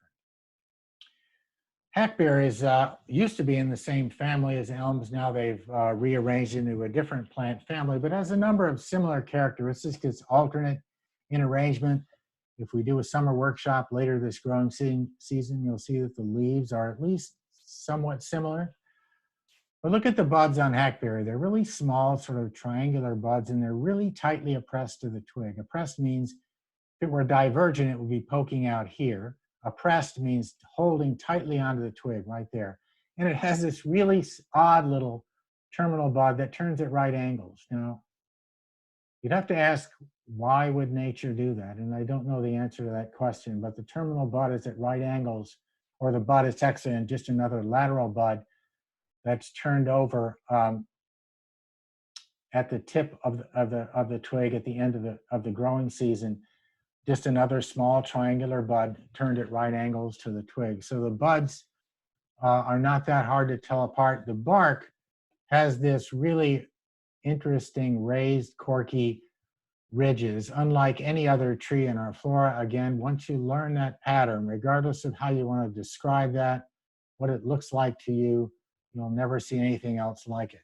Hackberries used to be in the same family as elms. Now they've rearranged into a different plant family, but has a number of similar characteristics. It's alternate in arrangement. If we do a summer workshop later this growing season, you'll see that the leaves are at least somewhat similar. But look at the buds on hackberry. They're really small, sort of triangular buds, and they're really tightly oppressed to the twig. Oppressed means if it were divergent, it would be poking out here. Oppressed means holding tightly onto the twig right there. And it has this really odd little terminal bud that turns at right angles. Now, you'd have to ask, why would nature do that? And I don't know the answer to that question, but the terminal bud is at right angles, or the bud is actually in just another lateral bud that's turned over at the tip of the twig at the end of the growing season. Just another small triangular bud turned at right angles to the twig. So the buds are not that hard to tell apart. The bark has this really interesting raised corky ridges, unlike any other tree in our flora. Again, once you learn that pattern, regardless of how you want to describe that, what it looks like to you, you'll never see anything else like it.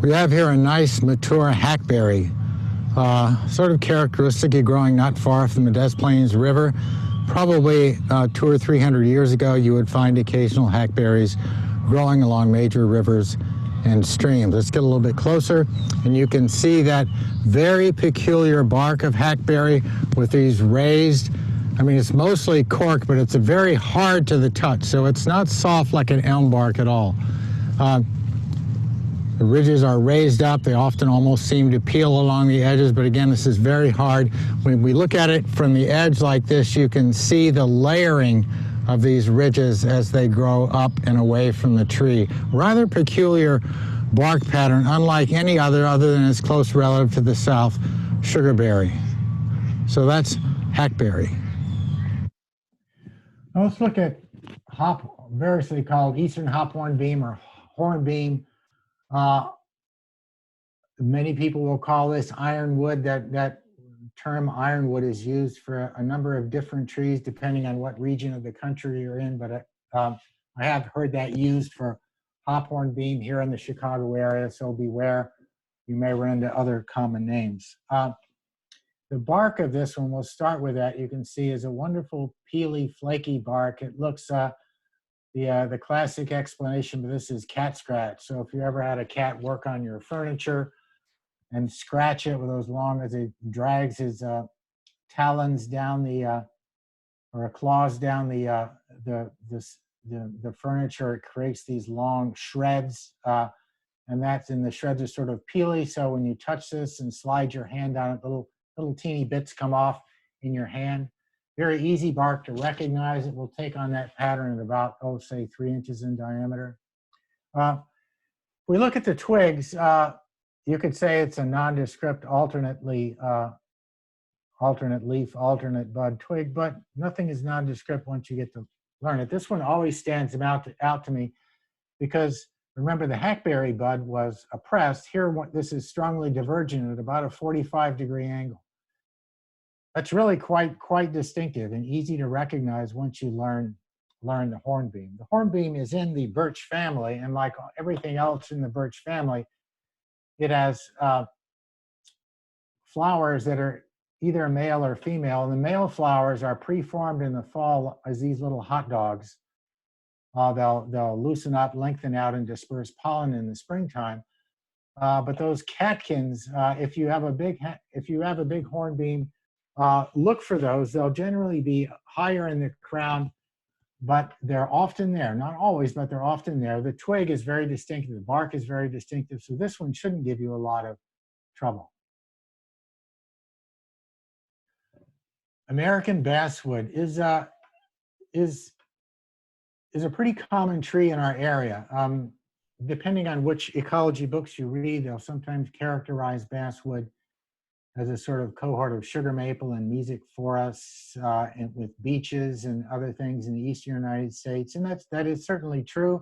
We have here a nice mature hackberry, sort of characteristic of growing not far from the Des Plaines River. Probably 200 or 300 years ago, you would find occasional hackberries growing along major rivers and streams. Let's get a little bit closer, and you can see that very peculiar bark of hackberry with these raised, I mean, it's mostly cork, but it's a very hard to the touch, so it's not soft like an elm bark at all. The ridges are raised up. They often almost seem to peel along the edges, but again, this is very hard. When we look at it from the edge like this, you can see the layering of these ridges as they grow up and away from the tree. Rather peculiar bark pattern, unlike any other than its close relative to the south, sugarberry. So that's hackberry. Now let's look at variously called eastern hornbeam or hornbeam. Many people will call this ironwood. That term ironwood is used for a number of different trees depending on what region of the country you're in, but I have heard that used for hawthorn here in the Chicago area, so beware, you may run into other common names. The bark of this one, we'll start with that, you can see is a wonderful peely, flaky bark. It looks, the classic explanation for this is cat scratch. So if you ever had a cat work on your furniture and scratch it with those long, as he drags his talons down or claws down the furniture, it creates these long shreds, and the shreds are sort of peely. So when you touch this and slide your hand down it, little teeny bits come off in your hand. Very easy bark to recognize. It will take on that pattern at about, say 3 inches in diameter. If we look at the twigs, you could say it's a nondescript, alternately alternate leaf, alternate bud, twig, but nothing is nondescript once you get to learn it. This one always stands out to me because remember the hackberry bud was oppressed. Here, this is strongly divergent at about a 45-degree angle. That's really quite distinctive and easy to recognize once you learn the hornbeam. The hornbeam is in the birch family, and like everything else in the birch family, it has flowers that are either male or female. And the male flowers are preformed in the fall as these little hot dogs. They'll loosen up, lengthen out, and disperse pollen in the springtime. But those catkins, if you have a big hornbeam, look for those. They'll generally be higher in the crown, but they're often there. Not always, but they're often there. The twig is very distinctive. The bark is very distinctive. So this one shouldn't give you a lot of trouble. American basswood is a pretty common tree in our area. Depending on which ecology books you read, they'll sometimes characterize basswood as a sort of cohort of sugar maple and mesic forests and with beeches and other things in the eastern United States. And that is certainly true.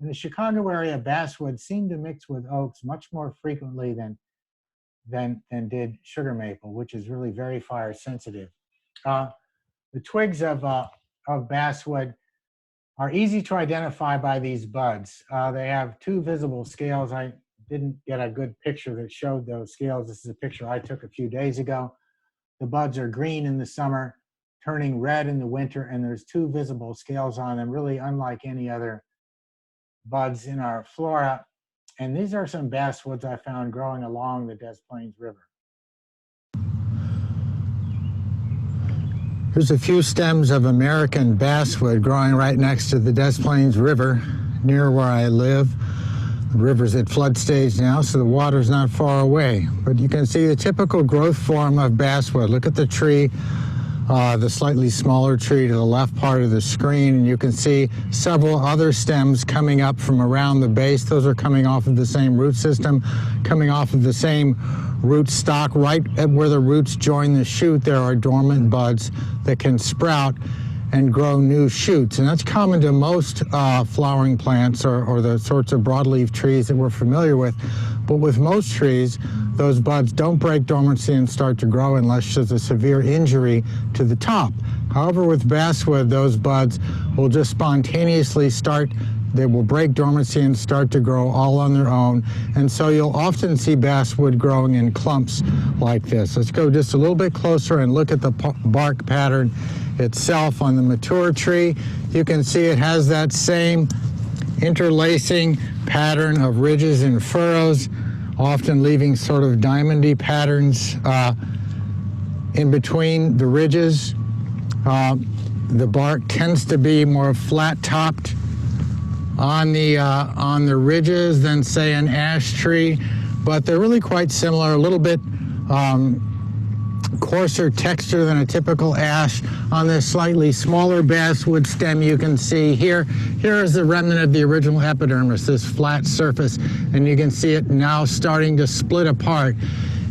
In the Chicago area, basswood seemed to mix with oaks much more frequently than did sugar maple, which is really very fire sensitive. The twigs of basswood are easy to identify by these buds. They have two visible scales. I didn't get a good picture that showed those scales. This is a picture I took a few days ago. The buds are green in the summer, turning red in the winter, and there's two visible scales on them, really unlike any other buds in our flora. And these are some basswoods I found growing along the Des Plaines River. Here's a few stems of American basswood growing right next to the Des Plaines River near where I live. The river's at flood stage now, so the water's not far away. But you can see the typical growth form of basswood. Look at the tree, the slightly smaller tree to the left part of the screen, and you can see several other stems coming up from around the base. Those are coming off of the same root system, coming off of the same root stock. Right at where the roots join the shoot, there are dormant buds that can sprout and grow new shoots. And that's common to most flowering plants or the sorts of broadleaf trees that we're familiar with. But with most trees, those buds don't break dormancy and start to grow unless there's a severe injury to the top. However, with basswood, those buds will just spontaneously start. They will break dormancy and start to grow all on their own. And so you'll often see basswood growing in clumps like this. Let's go just a little bit closer and look at the bark pattern itself on the mature tree. You can see it has that same interlacing pattern of ridges and furrows, often leaving sort of diamondy patterns in between the ridges. The bark tends to be more flat-topped on the ridges than, say, an ash tree, but they're really quite similar, a little bit coarser texture than a typical ash. On this slightly smaller basswood stem, you can see here is the remnant of the original epidermis, this flat surface, and you can see it now starting to split apart.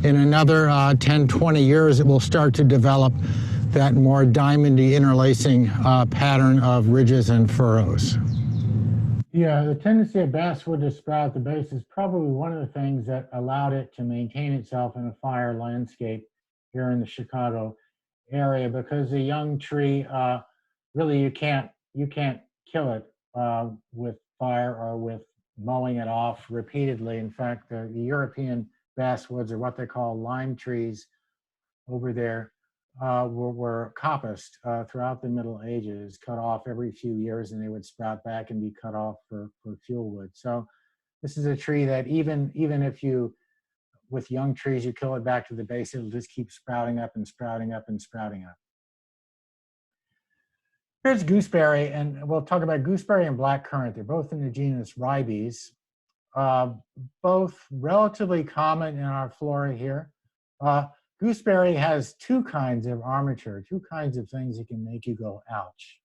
In another 10-20 years, it will start to develop that more diamondy interlacing pattern of ridges and furrows. Yeah, the tendency of basswood to sprout at the base is probably one of the things that allowed it to maintain itself in a fire landscape here in the Chicago area, because the young tree, really you can't kill it with fire or with mowing it off repeatedly. In fact, the European basswoods, or what they call lime trees over there, were coppiced throughout the Middle Ages, cut off every few years, and they would sprout back and be cut off for fuel wood. So this is a tree that even if you, with young trees, you kill it back to the base, it'll just keep sprouting up and sprouting up and sprouting up. Here's gooseberry, and we'll talk about gooseberry and blackcurrant. They're both in the genus Ribes, both relatively common in our flora here. Gooseberry has two kinds of armature, two kinds of things that can make you go, ouch.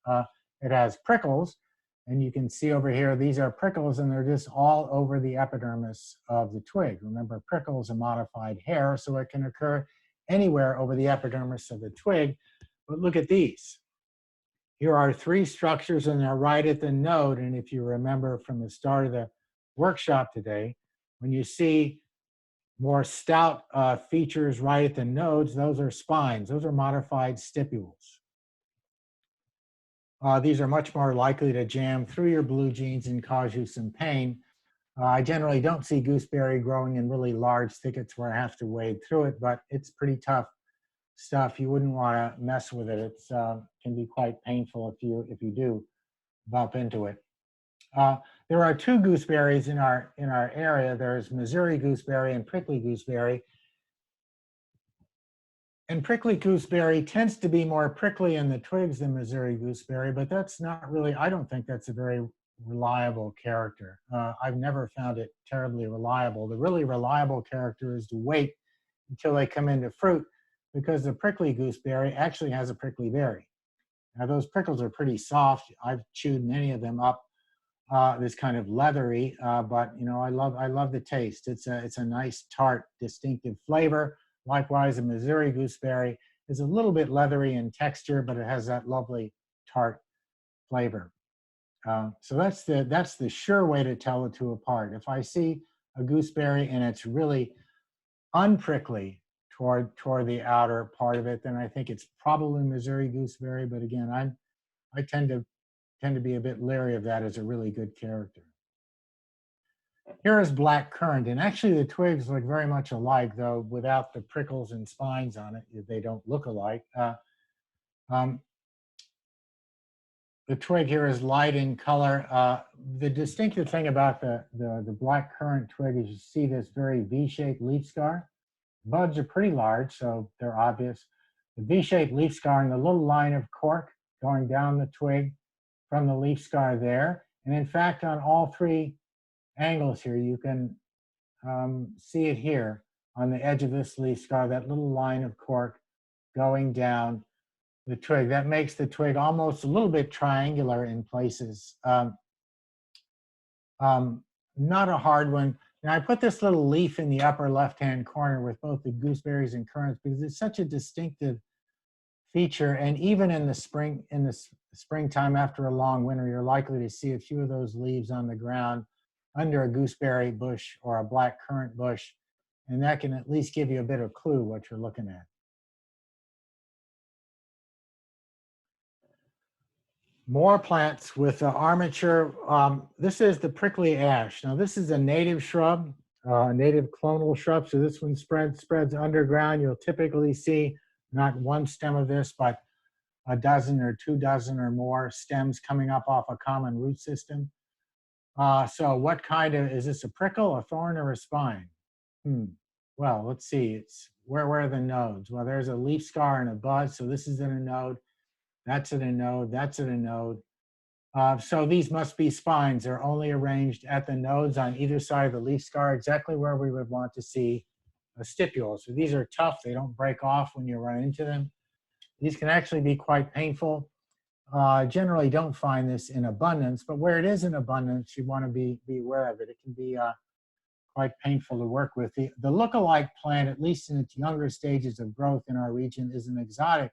It has prickles, and you can see over here, these are prickles, and they're just all over the epidermis of the twig. Remember, prickles are modified hair, so it can occur anywhere over the epidermis of the twig. But look at these. Here are 3 structures, and they're right at the node. And if you remember from the start of the workshop today, when you see more stout features right at the nodes, those are spines. Those are modified stipules. These are much more likely to jam through your blue jeans and cause you some pain. I generally don't see gooseberry growing in really large thickets where I have to wade through it, but it's pretty tough stuff. You wouldn't want to mess with it. It can be quite painful if you do bump into it. There are 2 gooseberries in our area. There's Missouri gooseberry and prickly gooseberry. And prickly gooseberry tends to be more prickly in the twigs than Missouri gooseberry, but that's not really, I don't think that's a very reliable character. I've never found it terribly reliable. The really reliable character is to wait until they come into fruit, because the prickly gooseberry actually has a prickly berry. Now those prickles are pretty soft. I've chewed many of them up. This kind of leathery, but you know, I love the taste. It's a nice tart, distinctive flavor. Likewise, a Missouri gooseberry is a little bit leathery in texture, but it has that lovely tart flavor. So that's the sure way to tell the 2 apart. If I see a gooseberry and it's really unprickly toward the outer part of it, then I think it's probably Missouri gooseberry. But again, I tend to be a bit leery of that as a really good character. Here is black currant, and actually the twigs look very much alike, though without the prickles and spines on it, they don't look alike. The twig here is light in color. The distinctive thing about the black currant twig is you see this very V-shaped leaf scar. Buds are pretty large, so they're obvious. The V-shaped leaf scar and the little line of cork going down the twig from the leaf scar there. And in fact, on all 3 angles here, you can see it here on the edge of this leaf scar, that little line of cork going down the twig. That makes the twig almost a little bit triangular in places. Not a hard one. Now I put this little leaf in the upper left-hand corner with both the gooseberries and currants because it's such a distinctive feature. And even in the springtime after a long winter, you're likely to see a few of those leaves on the ground under a gooseberry bush or a black currant bush. And that can at least give you a bit of clue what you're looking at. More plants with armature. This is the prickly ash. Now this is a native shrub, native clonal shrub. So this one spreads underground. You'll typically see not 1 stem of this, but a dozen or 2 dozen or more stems coming up off a common root system. So what kind of, is this a prickle, a thorn, or a spine? Well, let's see. It's where are the nodes? Well, there's a leaf scar and a bud. So this is in a node. That's at a node, that's at a node. So these must be spines. They're only arranged at the nodes on either side of the leaf scar, exactly where we would want to see a stipule. So these are tough. They don't break off when you run into them. These can actually be quite painful. Generally don't find this in abundance, but where it is in abundance, you want to be aware of it. It can be quite painful to work with. The look-alike plant, at least in its younger stages of growth in our region, is an exotic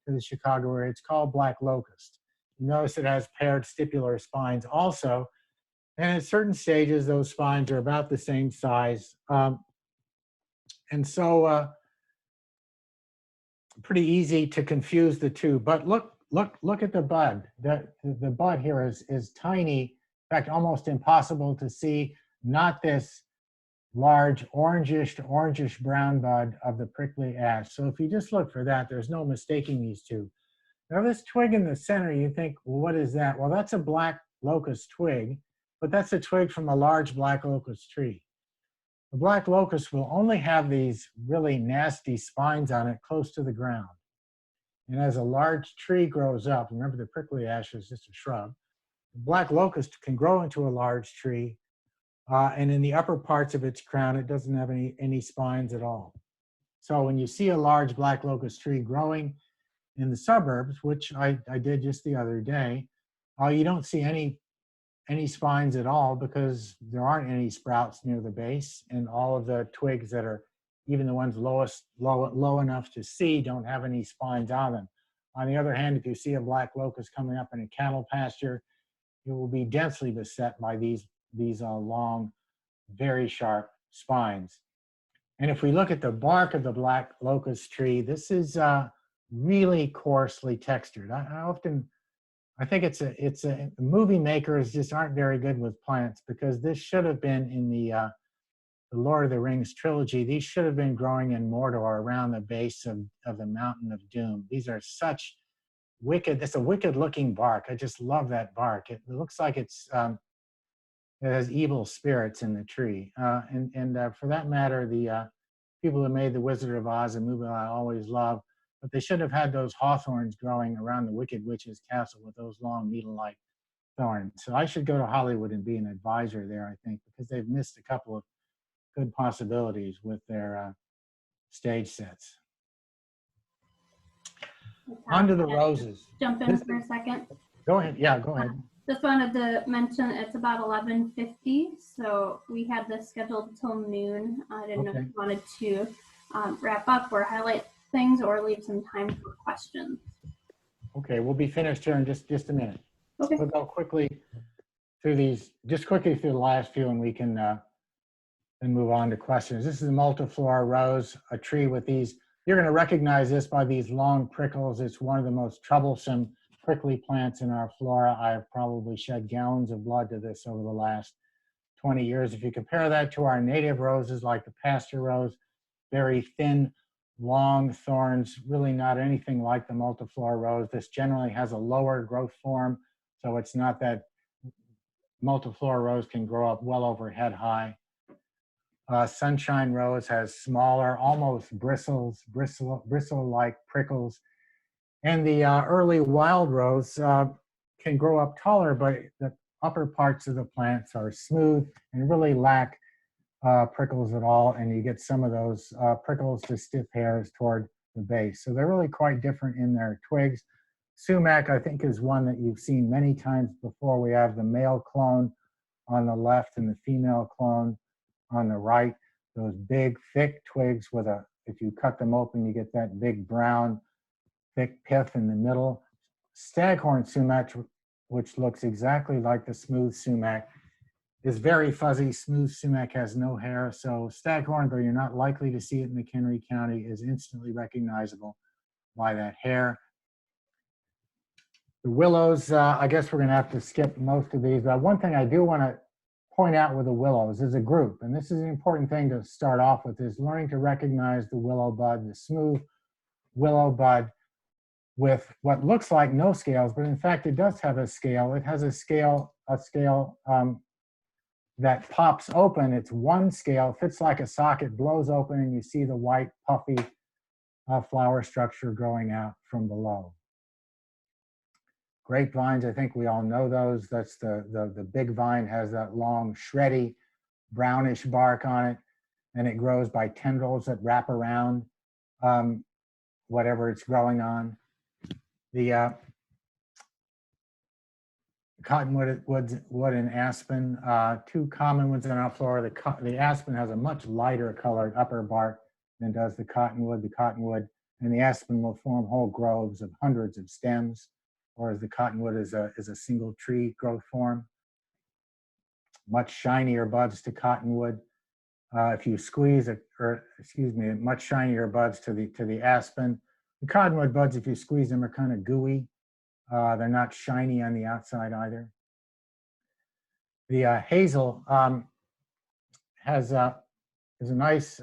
to the Chicago area. It's called black locust. You notice it has paired stipular spines also. And at certain stages, those spines are about the same size. And so pretty easy to confuse the 2. But look at the bud. The bud here is tiny, in fact, almost impossible to see. Not this large orangish brown bud of the prickly ash. So if you just look for that, there's no mistaking these 2. Now this twig in the center, you think, well, what is that? Well, that's a black locust twig, but that's a twig from a large black locust tree. The black locust will only have these really nasty spines on it close to the ground. And as a large tree grows up, remember the prickly ash is just a shrub, the black locust can grow into a large tree. And in the upper parts of its crown, it doesn't have any spines at all. So when you see a large black locust tree growing in the suburbs, which I did just the other day, you don't see any spines at all because there aren't any sprouts near the base, and all of the twigs that are even the ones low enough to see don't have any spines on them. On the other hand, if you see a black locust coming up in a cattle pasture, it will be densely beset by these long, very sharp spines. And if we look at the bark of the black locust tree, this is really coarsely textured. I think movie makers just aren't very good with plants, because this should have been in the Lord of the Rings trilogy. These should have been growing in Mordor around the base of the Mountain of Doom. These are such it's a wicked looking bark. I just love that bark. It looks like it has evil spirits in the tree. And for that matter, the people who made The Wizard of Oz, a movie I always love, but they should have had those hawthorns growing around the Wicked Witch's castle with those long needle-like thorns. So I should go to Hollywood and be an advisor there, I think, because they've missed a couple of good possibilities with their stage sets. On to the roses. Jump in for a second. Go ahead. Yeah, go ahead. Just wanted to mention it's about 11:50, so we had this scheduled till noon. I didn't know if you wanted to wrap up or highlight things or leave some time for questions. Okay, we'll be finished here in just a minute. Okay. We'll go quickly through these, just quickly through the last few, and we can then move on to questions. This is a multiflora rose, a tree with these. You're going to recognize this by these long prickles. It's one of the most troublesome prickly plants in our flora. I have probably shed gallons of blood to this over the last 20 years. If you compare that to our native roses like the pasture rose, very thin, long thorns, really not anything like the multiflora rose. This generally has a lower growth form, so it's not that multiflora rose can grow up well over head high. Sunshine rose has smaller, almost bristle-like prickles. And the early wild rose can grow up taller, but the upper parts of the plants are smooth and really lack prickles at all. And you get some of those prickles to stiff hairs toward the base. So they're really quite different in their twigs. Sumac, I think, is one that you've seen many times before. We have the male clone on the left and the female clone on the right. Those big, thick twigs with if you cut them open, you get that big brown, thick pith in the middle. Staghorn sumac, which looks exactly like the smooth sumac, is very fuzzy. Smooth sumac has no hair. So staghorn, though you're not likely to see it in McHenry County, is instantly recognizable by that hair. The willows, I guess we're going to have to skip most of these. But one thing I do want to point out with the willows is a group, and this is an important thing to start off with, is learning to recognize the willow bud, the smooth willow bud with what looks like no scales, but in fact it does have a scale. It has a scale that pops open. It's one scale, fits like a socket, blows open, and you see the white puffy flower structure growing out from below. Grapevines, I think we all know those. That's the big vine has that long, shreddy, brownish bark on it, and it grows by tendrils that wrap around whatever it's growing on. The cottonwood wood and aspen, two common ones in our flora. The aspen has a much lighter colored upper bark than does the cottonwood. The cottonwood and the aspen will form whole groves of hundreds of stems, whereas the cottonwood is a single tree growth form. Much shinier buds to cottonwood. If you squeeze it, or excuse me, much shinier buds to the aspen. The cottonwood buds, if you squeeze them, are kind of gooey. They're not shiny on the outside either. The hazel is a nice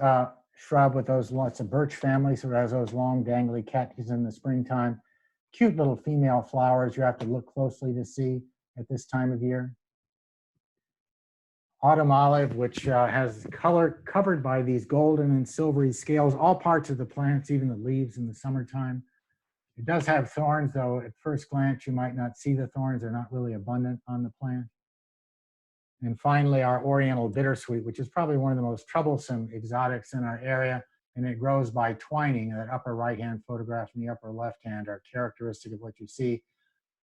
shrub with those lots of birch family, so it has those long dangly catkins in the springtime. Cute little female flowers you have to look closely to see at this time of year. Autumn olive, which has color covered by these golden and silvery scales, all parts of the plants, even the leaves in the summertime. It does have thorns, though at first glance you might not see the thorns. They're not really abundant on the plant. And finally, our oriental bittersweet, which is probably one of the most troublesome exotics in our area, and it grows by twining. That upper right-hand photograph and the upper left-hand are characteristic of what you see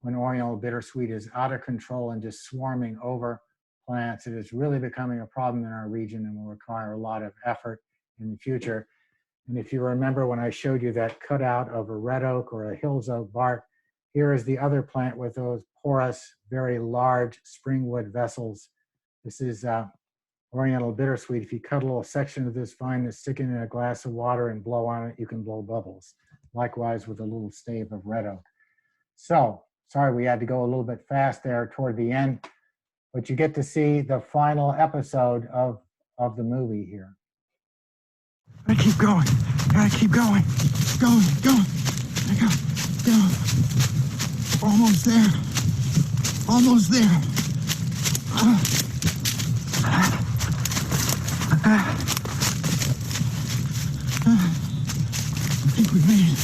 when oriental bittersweet is out of control and just swarming over plants. It is really becoming a problem in our region and will require a lot of effort in the future. And if you remember when I showed you that cutout of a red oak or a hills oak bark, here is the other plant with those porous, very large springwood vessels. This is Oriental bittersweet. If you cut a little section of this vine and stick it in a glass of water and blow on it, you can blow bubbles. Likewise with a little stave of red oak. So, sorry we had to go a little bit fast there toward the end, but you get to see the final episode of the movie here. I keep going. Gotta keep going. Going, going. I go. Almost there. Almost there. I think we made it.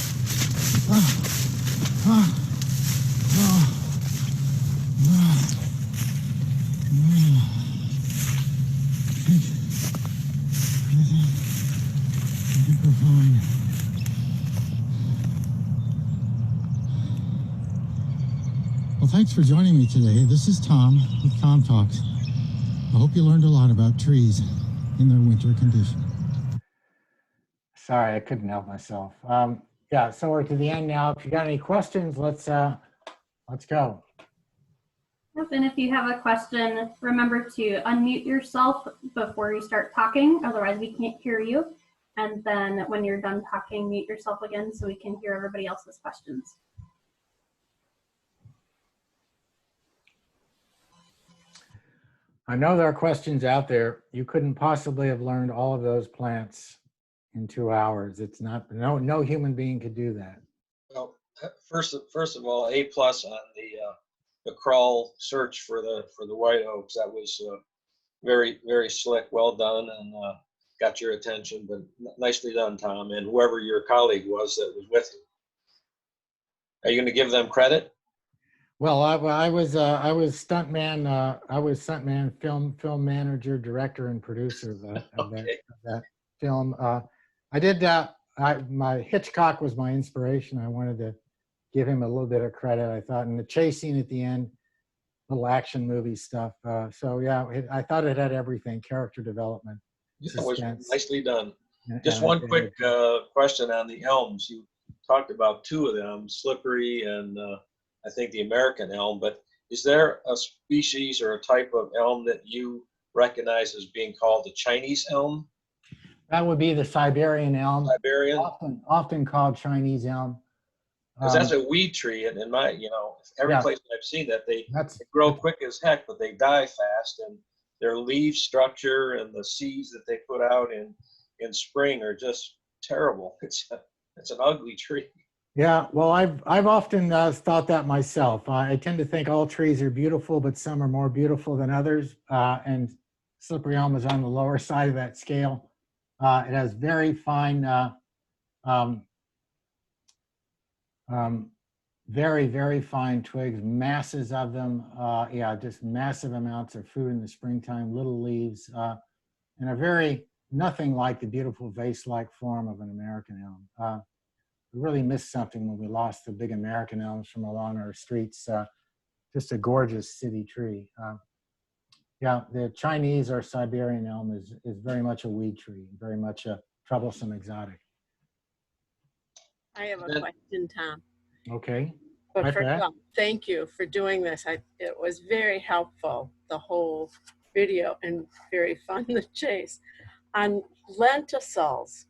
Well, thanks for joining me today. This is Tom with Tom Talks. I hope you learned a lot about trees in their winter condition. Sorry, I couldn't help myself. Yeah, so we're to the end now. If you got any questions, let's go. Yep, and if you have a question, remember to unmute yourself before you start talking, otherwise we can't hear you. And then when you're done talking, mute yourself again so we can hear everybody else's questions. I know there are questions out there. You couldn't possibly have learned all of those plants in 2 hours. It's not, no human being could do that. Well, first of all, A+ on the crawl search for the white oaks. That was very, very slick, well done, and got your attention. But nicely done, Tom, and whoever your colleague was that was with you. Are you going to give them credit? Well, I was stuntman. I was stuntman, film manager, director, and producer of that film. I did. My Hitchcock was my inspiration. I wanted to give him a little bit of credit. I thought, and the chase scene at the end, little action movie stuff. So yeah, I thought it had everything: character development. Yeah, it was nicely done. And Just one quick question on the elms. You talked about two of them, slippery and I think the American elm, but is there a species or a type of elm that you recognize as being called the Chinese elm? That would be the Siberian elm. Siberian? Often called Chinese elm. Because that's a weed tree, and in my, every place I've seen that, they grow quick as heck, but they die fast, and their leaf structure and the seeds that they put out in spring are just terrible. It's an ugly tree. Yeah, well, I've often thought that myself. I tend to think all trees are beautiful, but some are more beautiful than others. And slippery elm is on the lower side of that scale. It has very fine, very, very fine twigs, masses of them. Yeah, just massive amounts of fruit in the springtime, little leaves, and a very, nothing like the beautiful vase-like form of an American elm. We really missed something when we lost the big American elms from along our streets. Just a gorgeous city tree. Yeah, the Chinese or Siberian elm is very much a weed tree, very much a troublesome exotic. I have a question, Tom. Okay. But first of all, thank you for doing this. It was very helpful, the whole video, and very fun to chase. On lenticels,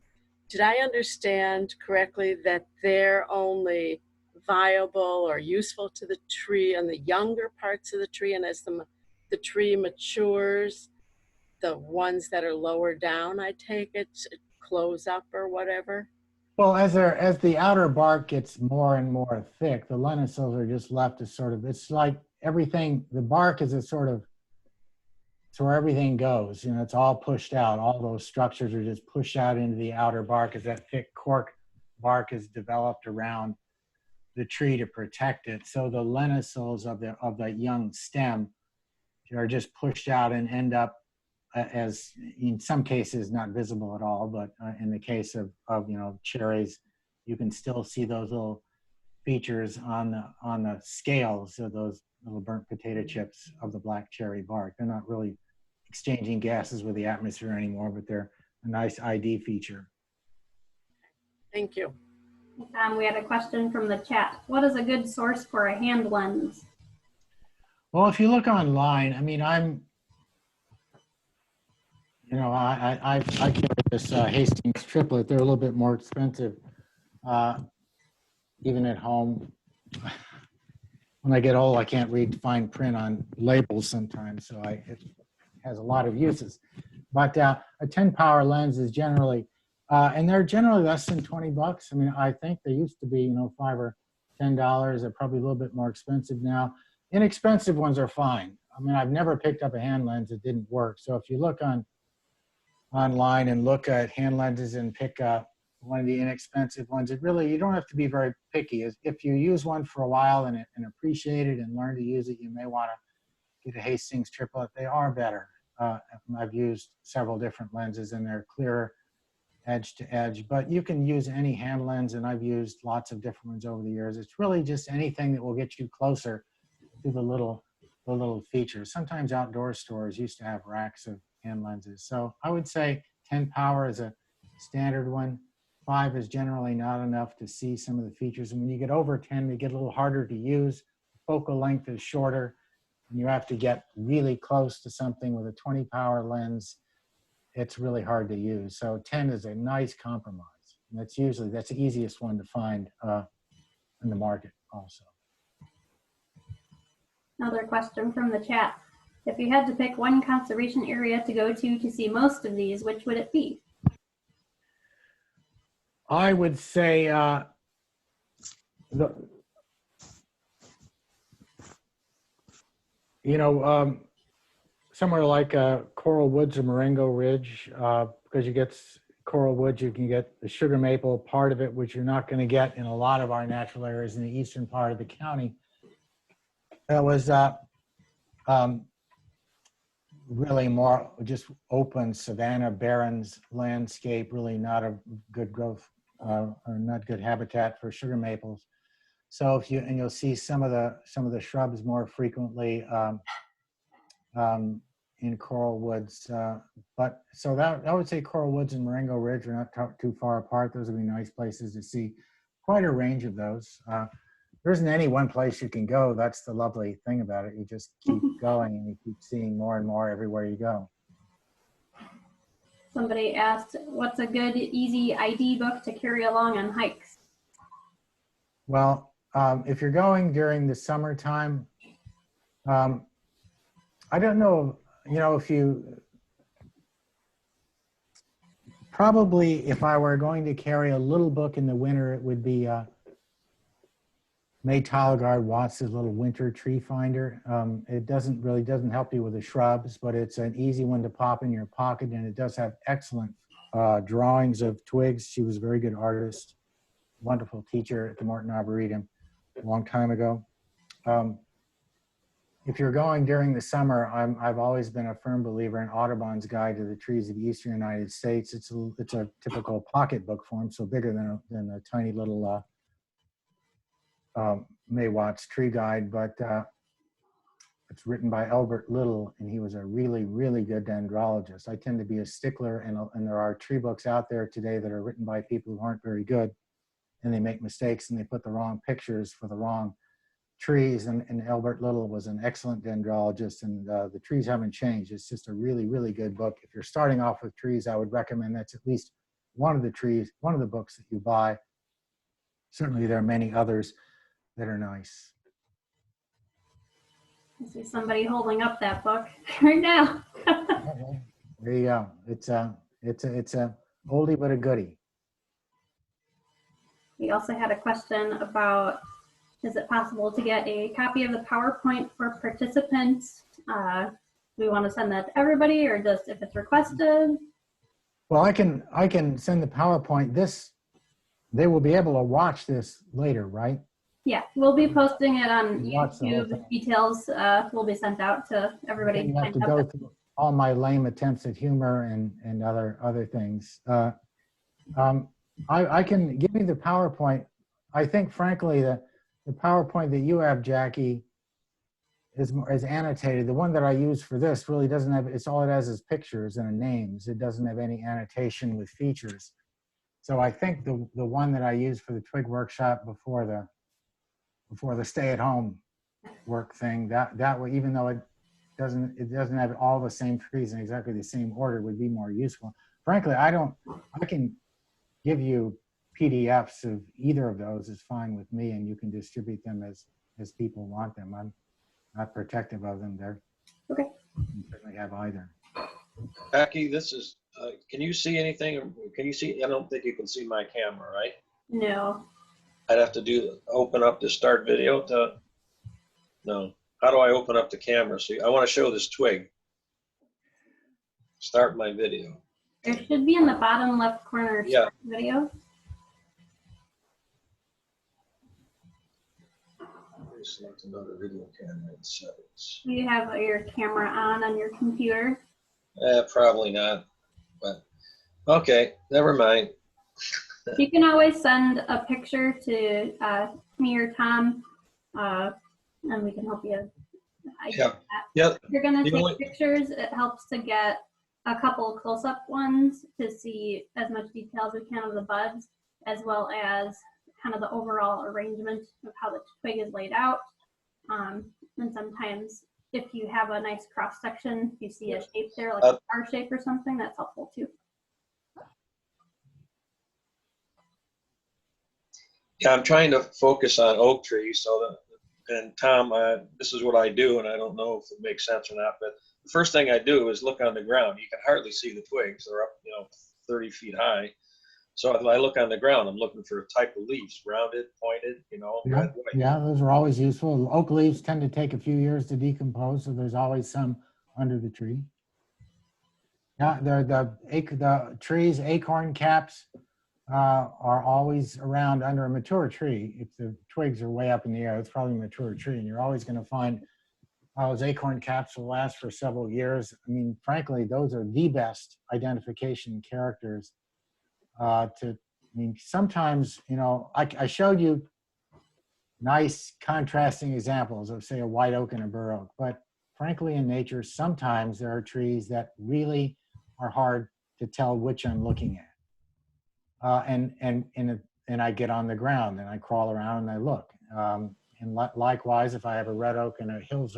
did I understand correctly that they're only viable or useful to the tree on the younger parts of the tree, and as the tree matures, the ones that are lower down, I take it, close up or whatever? Well, as the outer bark gets more and more thick, the lenticels are just left as sort of, it's like everything, the bark is a sort of, it's where everything goes, it's all pushed out. All those structures are just pushed out into the outer bark as that thick cork bark is developed around the tree to protect it. So the lenticels of the young stem are just pushed out and end up as, in some cases, not visible at all, but in the case of cherries, you can still see those little features on the scales of those little burnt potato chips of the black cherry bark. They're not really exchanging gases with the atmosphere anymore, but they're nice ID feature. Thank you. We had a question from the chat. What is a good source for a hand lens? Well, if you look online, I mean, I carry this Hastings triplet. They're a little bit more expensive, even at home. When I get old, I can't read fine print on labels sometimes, so it has a lot of uses. But a 10 power lens is generally, and they're generally less than 20 bucks. I mean, I think they used to be, $5 or $10. They're probably a little bit more expensive now. Inexpensive ones are fine. I mean, I've never picked up a hand lens that didn't work. So if you look online and look at hand lenses and pick up one of the inexpensive ones, you don't have to be very picky. If you use one for a while and appreciate it and learn to use it, you may want to get a Hastings triplet. They are better. I've used several different lenses and they're clearer edge to edge, but you can use any hand lens, and I've used lots of different ones over the years. It's really just anything that will get you closer to the little features. Sometimes outdoor stores used to have racks of hand lenses. So I would say 10 power is a standard one. 5 is generally not enough to see some of the features. And when you get over 10, they get a little harder to use. Focal length is shorter, and you have to get really close to something with a 20 power lens. It's really hard to use. So 10 is a nice compromise. And that's the easiest one to find in the market also. Another question from the chat. If you had to pick one conservation area to go to see most of these, which would it be? I would say somewhere like Coral Woods or Marengo Ridge, because you get Coral Woods, you can get the sugar maple part of it, which you're not going to get in a lot of our natural areas in the eastern part of the county. That was really more just open savanna, barrens landscape, really not a good growth or not good habitat for sugar maples. So you'll see some of the shrubs more frequently in Coral Woods. But so that I would say Coral Woods and Marengo Ridge are not too far apart. Those would be nice places to see. Quite a range of those. There isn't any one place you can go. That's the lovely thing about it. You just keep going and you keep seeing more and more everywhere you go. Somebody asked, what's a good, easy ID book to carry along on hikes? Well, if you're going during the summertime, I don't know, if you, probably if I were going to carry a little book in the winter, it would be May Talgard Watts' little winter tree finder. It doesn't help you with the shrubs, but it's an easy one to pop in your pocket, and it does have excellent drawings of twigs. She was a very good artist, wonderful teacher at the Morton Arboretum a long time ago. If you're going during the summer, I've always been a firm believer in Audubon's Guide to the Trees of the Eastern United States. It's a typical pocketbook form, so bigger than a tiny little May Watts tree guide, but it's written by Albert Little, and he was a really, really good dendrologist. I tend to be a stickler, and there are tree books out there today that are written by people who aren't very good, and they make mistakes and they put the wrong pictures for the wrong trees, and Albert Little was an excellent dendrologist, and the trees haven't changed. It's just a really, really good book. If you're starting off with trees, I would recommend that's at least one of the books that you buy. Certainly there are many others that are nice. I see somebody holding up that book right now. There you go. It's a oldie but a goodie. We also had a question about, is it possible to get a copy of the PowerPoint for participants? Do we want to send that to everybody, or just if it's requested? Well, I can send the PowerPoint. They will be able to watch this later, right? Yeah, we'll be posting it on YouTube. Details will be sent out to everybody. You have to go through all my lame attempts at humor and other things. I can give you the PowerPoint. I think, frankly, the PowerPoint that you have, Jackie, is annotated. The one that I use for this really doesn't have, it's all it has is pictures and names. It doesn't have any annotation with features. So I think the one that I used for the twig workshop before the stay-at-home work thing, that way, even though it doesn't have all the same trees in exactly the same order, would be more useful. Frankly, I can give you PDFs of either of those is fine with me, and you can distribute them as people want them. I'm not protective of them. They're Okay. you certainly have either. Becky, this is, can you see anything? Can you see? I don't think you can see my camera, right? No. I'd have to open up the start video to, no. How do I open up the camera? See, I want to show this twig. Start my video. There should be in the bottom left corner Yeah. video. Select another video camera in settings. Do you have your camera on your computer? Probably not, but okay, never mind. You can always send a picture to me or Tom, and we can help you. Yeah. Yeah. If you're gonna The take only- pictures, it helps to get a couple close-up ones to see as much detail as we can of the buds, as well as kind of the overall arrangement of how the twig is laid out. And sometimes if you have a nice cross section, you see a shape there, like a star shape or something, that's helpful too. Yeah, I'm trying to focus on oak trees so that, and Tom, this is what I do, and I don't know if it makes sense or not, but the first thing I do is look on the ground. You can hardly see the twigs. They're up, 30 feet high. So if I look on the ground, I'm looking for a type of leaves, rounded, pointed, red, white. Yeah, those are always useful. Oak leaves tend to take a few years to decompose, so there's always some under the tree. Yeah, the trees, acorn caps are always around under a mature tree. If the twigs are way up in the air, it's probably a mature tree, and you're always going to find those acorn caps will last for several years. I mean, frankly, those are the best identification characters. Sometimes, I showed you nice contrasting examples of, say, a white oak and a bur oak, but frankly, in nature, sometimes there are trees that really are hard to tell which I'm looking at. And I get on the ground and I crawl around and I look. And likewise, if I have a red oak and a hills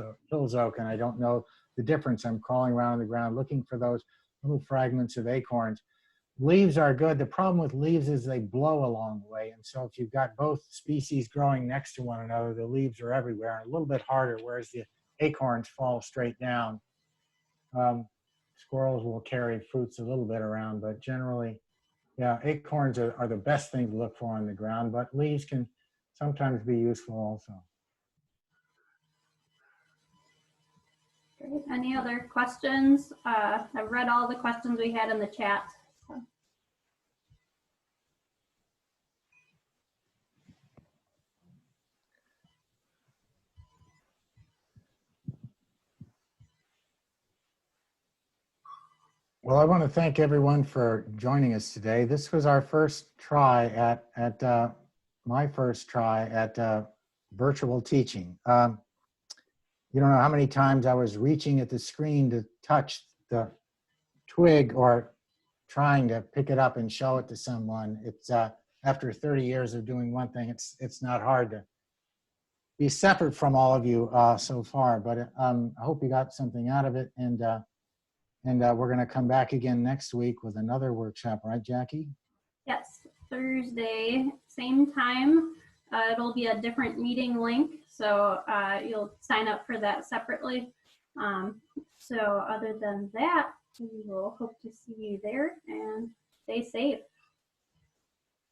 oak and I don't know the difference, I'm crawling around on the ground looking for those little fragments of acorns. Leaves are good. The problem with leaves is they blow a long way. And so if you've got both species growing next to one another, the leaves are everywhere, a little bit harder, whereas the acorns fall straight down. Squirrels will carry fruits a little bit around, but generally, yeah, acorns are the best thing to look for on the ground, but leaves can sometimes be useful also. Great. Any other questions? I've read all the questions we had in the chat. So. Well, I want to thank everyone for joining us today. This was our first try my first try at virtual teaching. You don't know how many times I was reaching at the screen to touch the twig or trying to pick it up and show it to someone. It's after 30 years of doing one thing, it's not hard to be separate from all of you so far, but I hope you got something out of it. And we're going to come back again next week with another workshop, right, Jackie? Yes, Thursday, same time. It'll be a different meeting link, so you'll sign up for that separately. So other than that, we will hope to see you there and stay safe.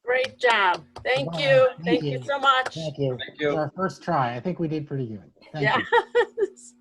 Great job. Thank you. Thank you so much. Thank you. Thank you. Our first try. I think we did pretty good. Thank you. Yes.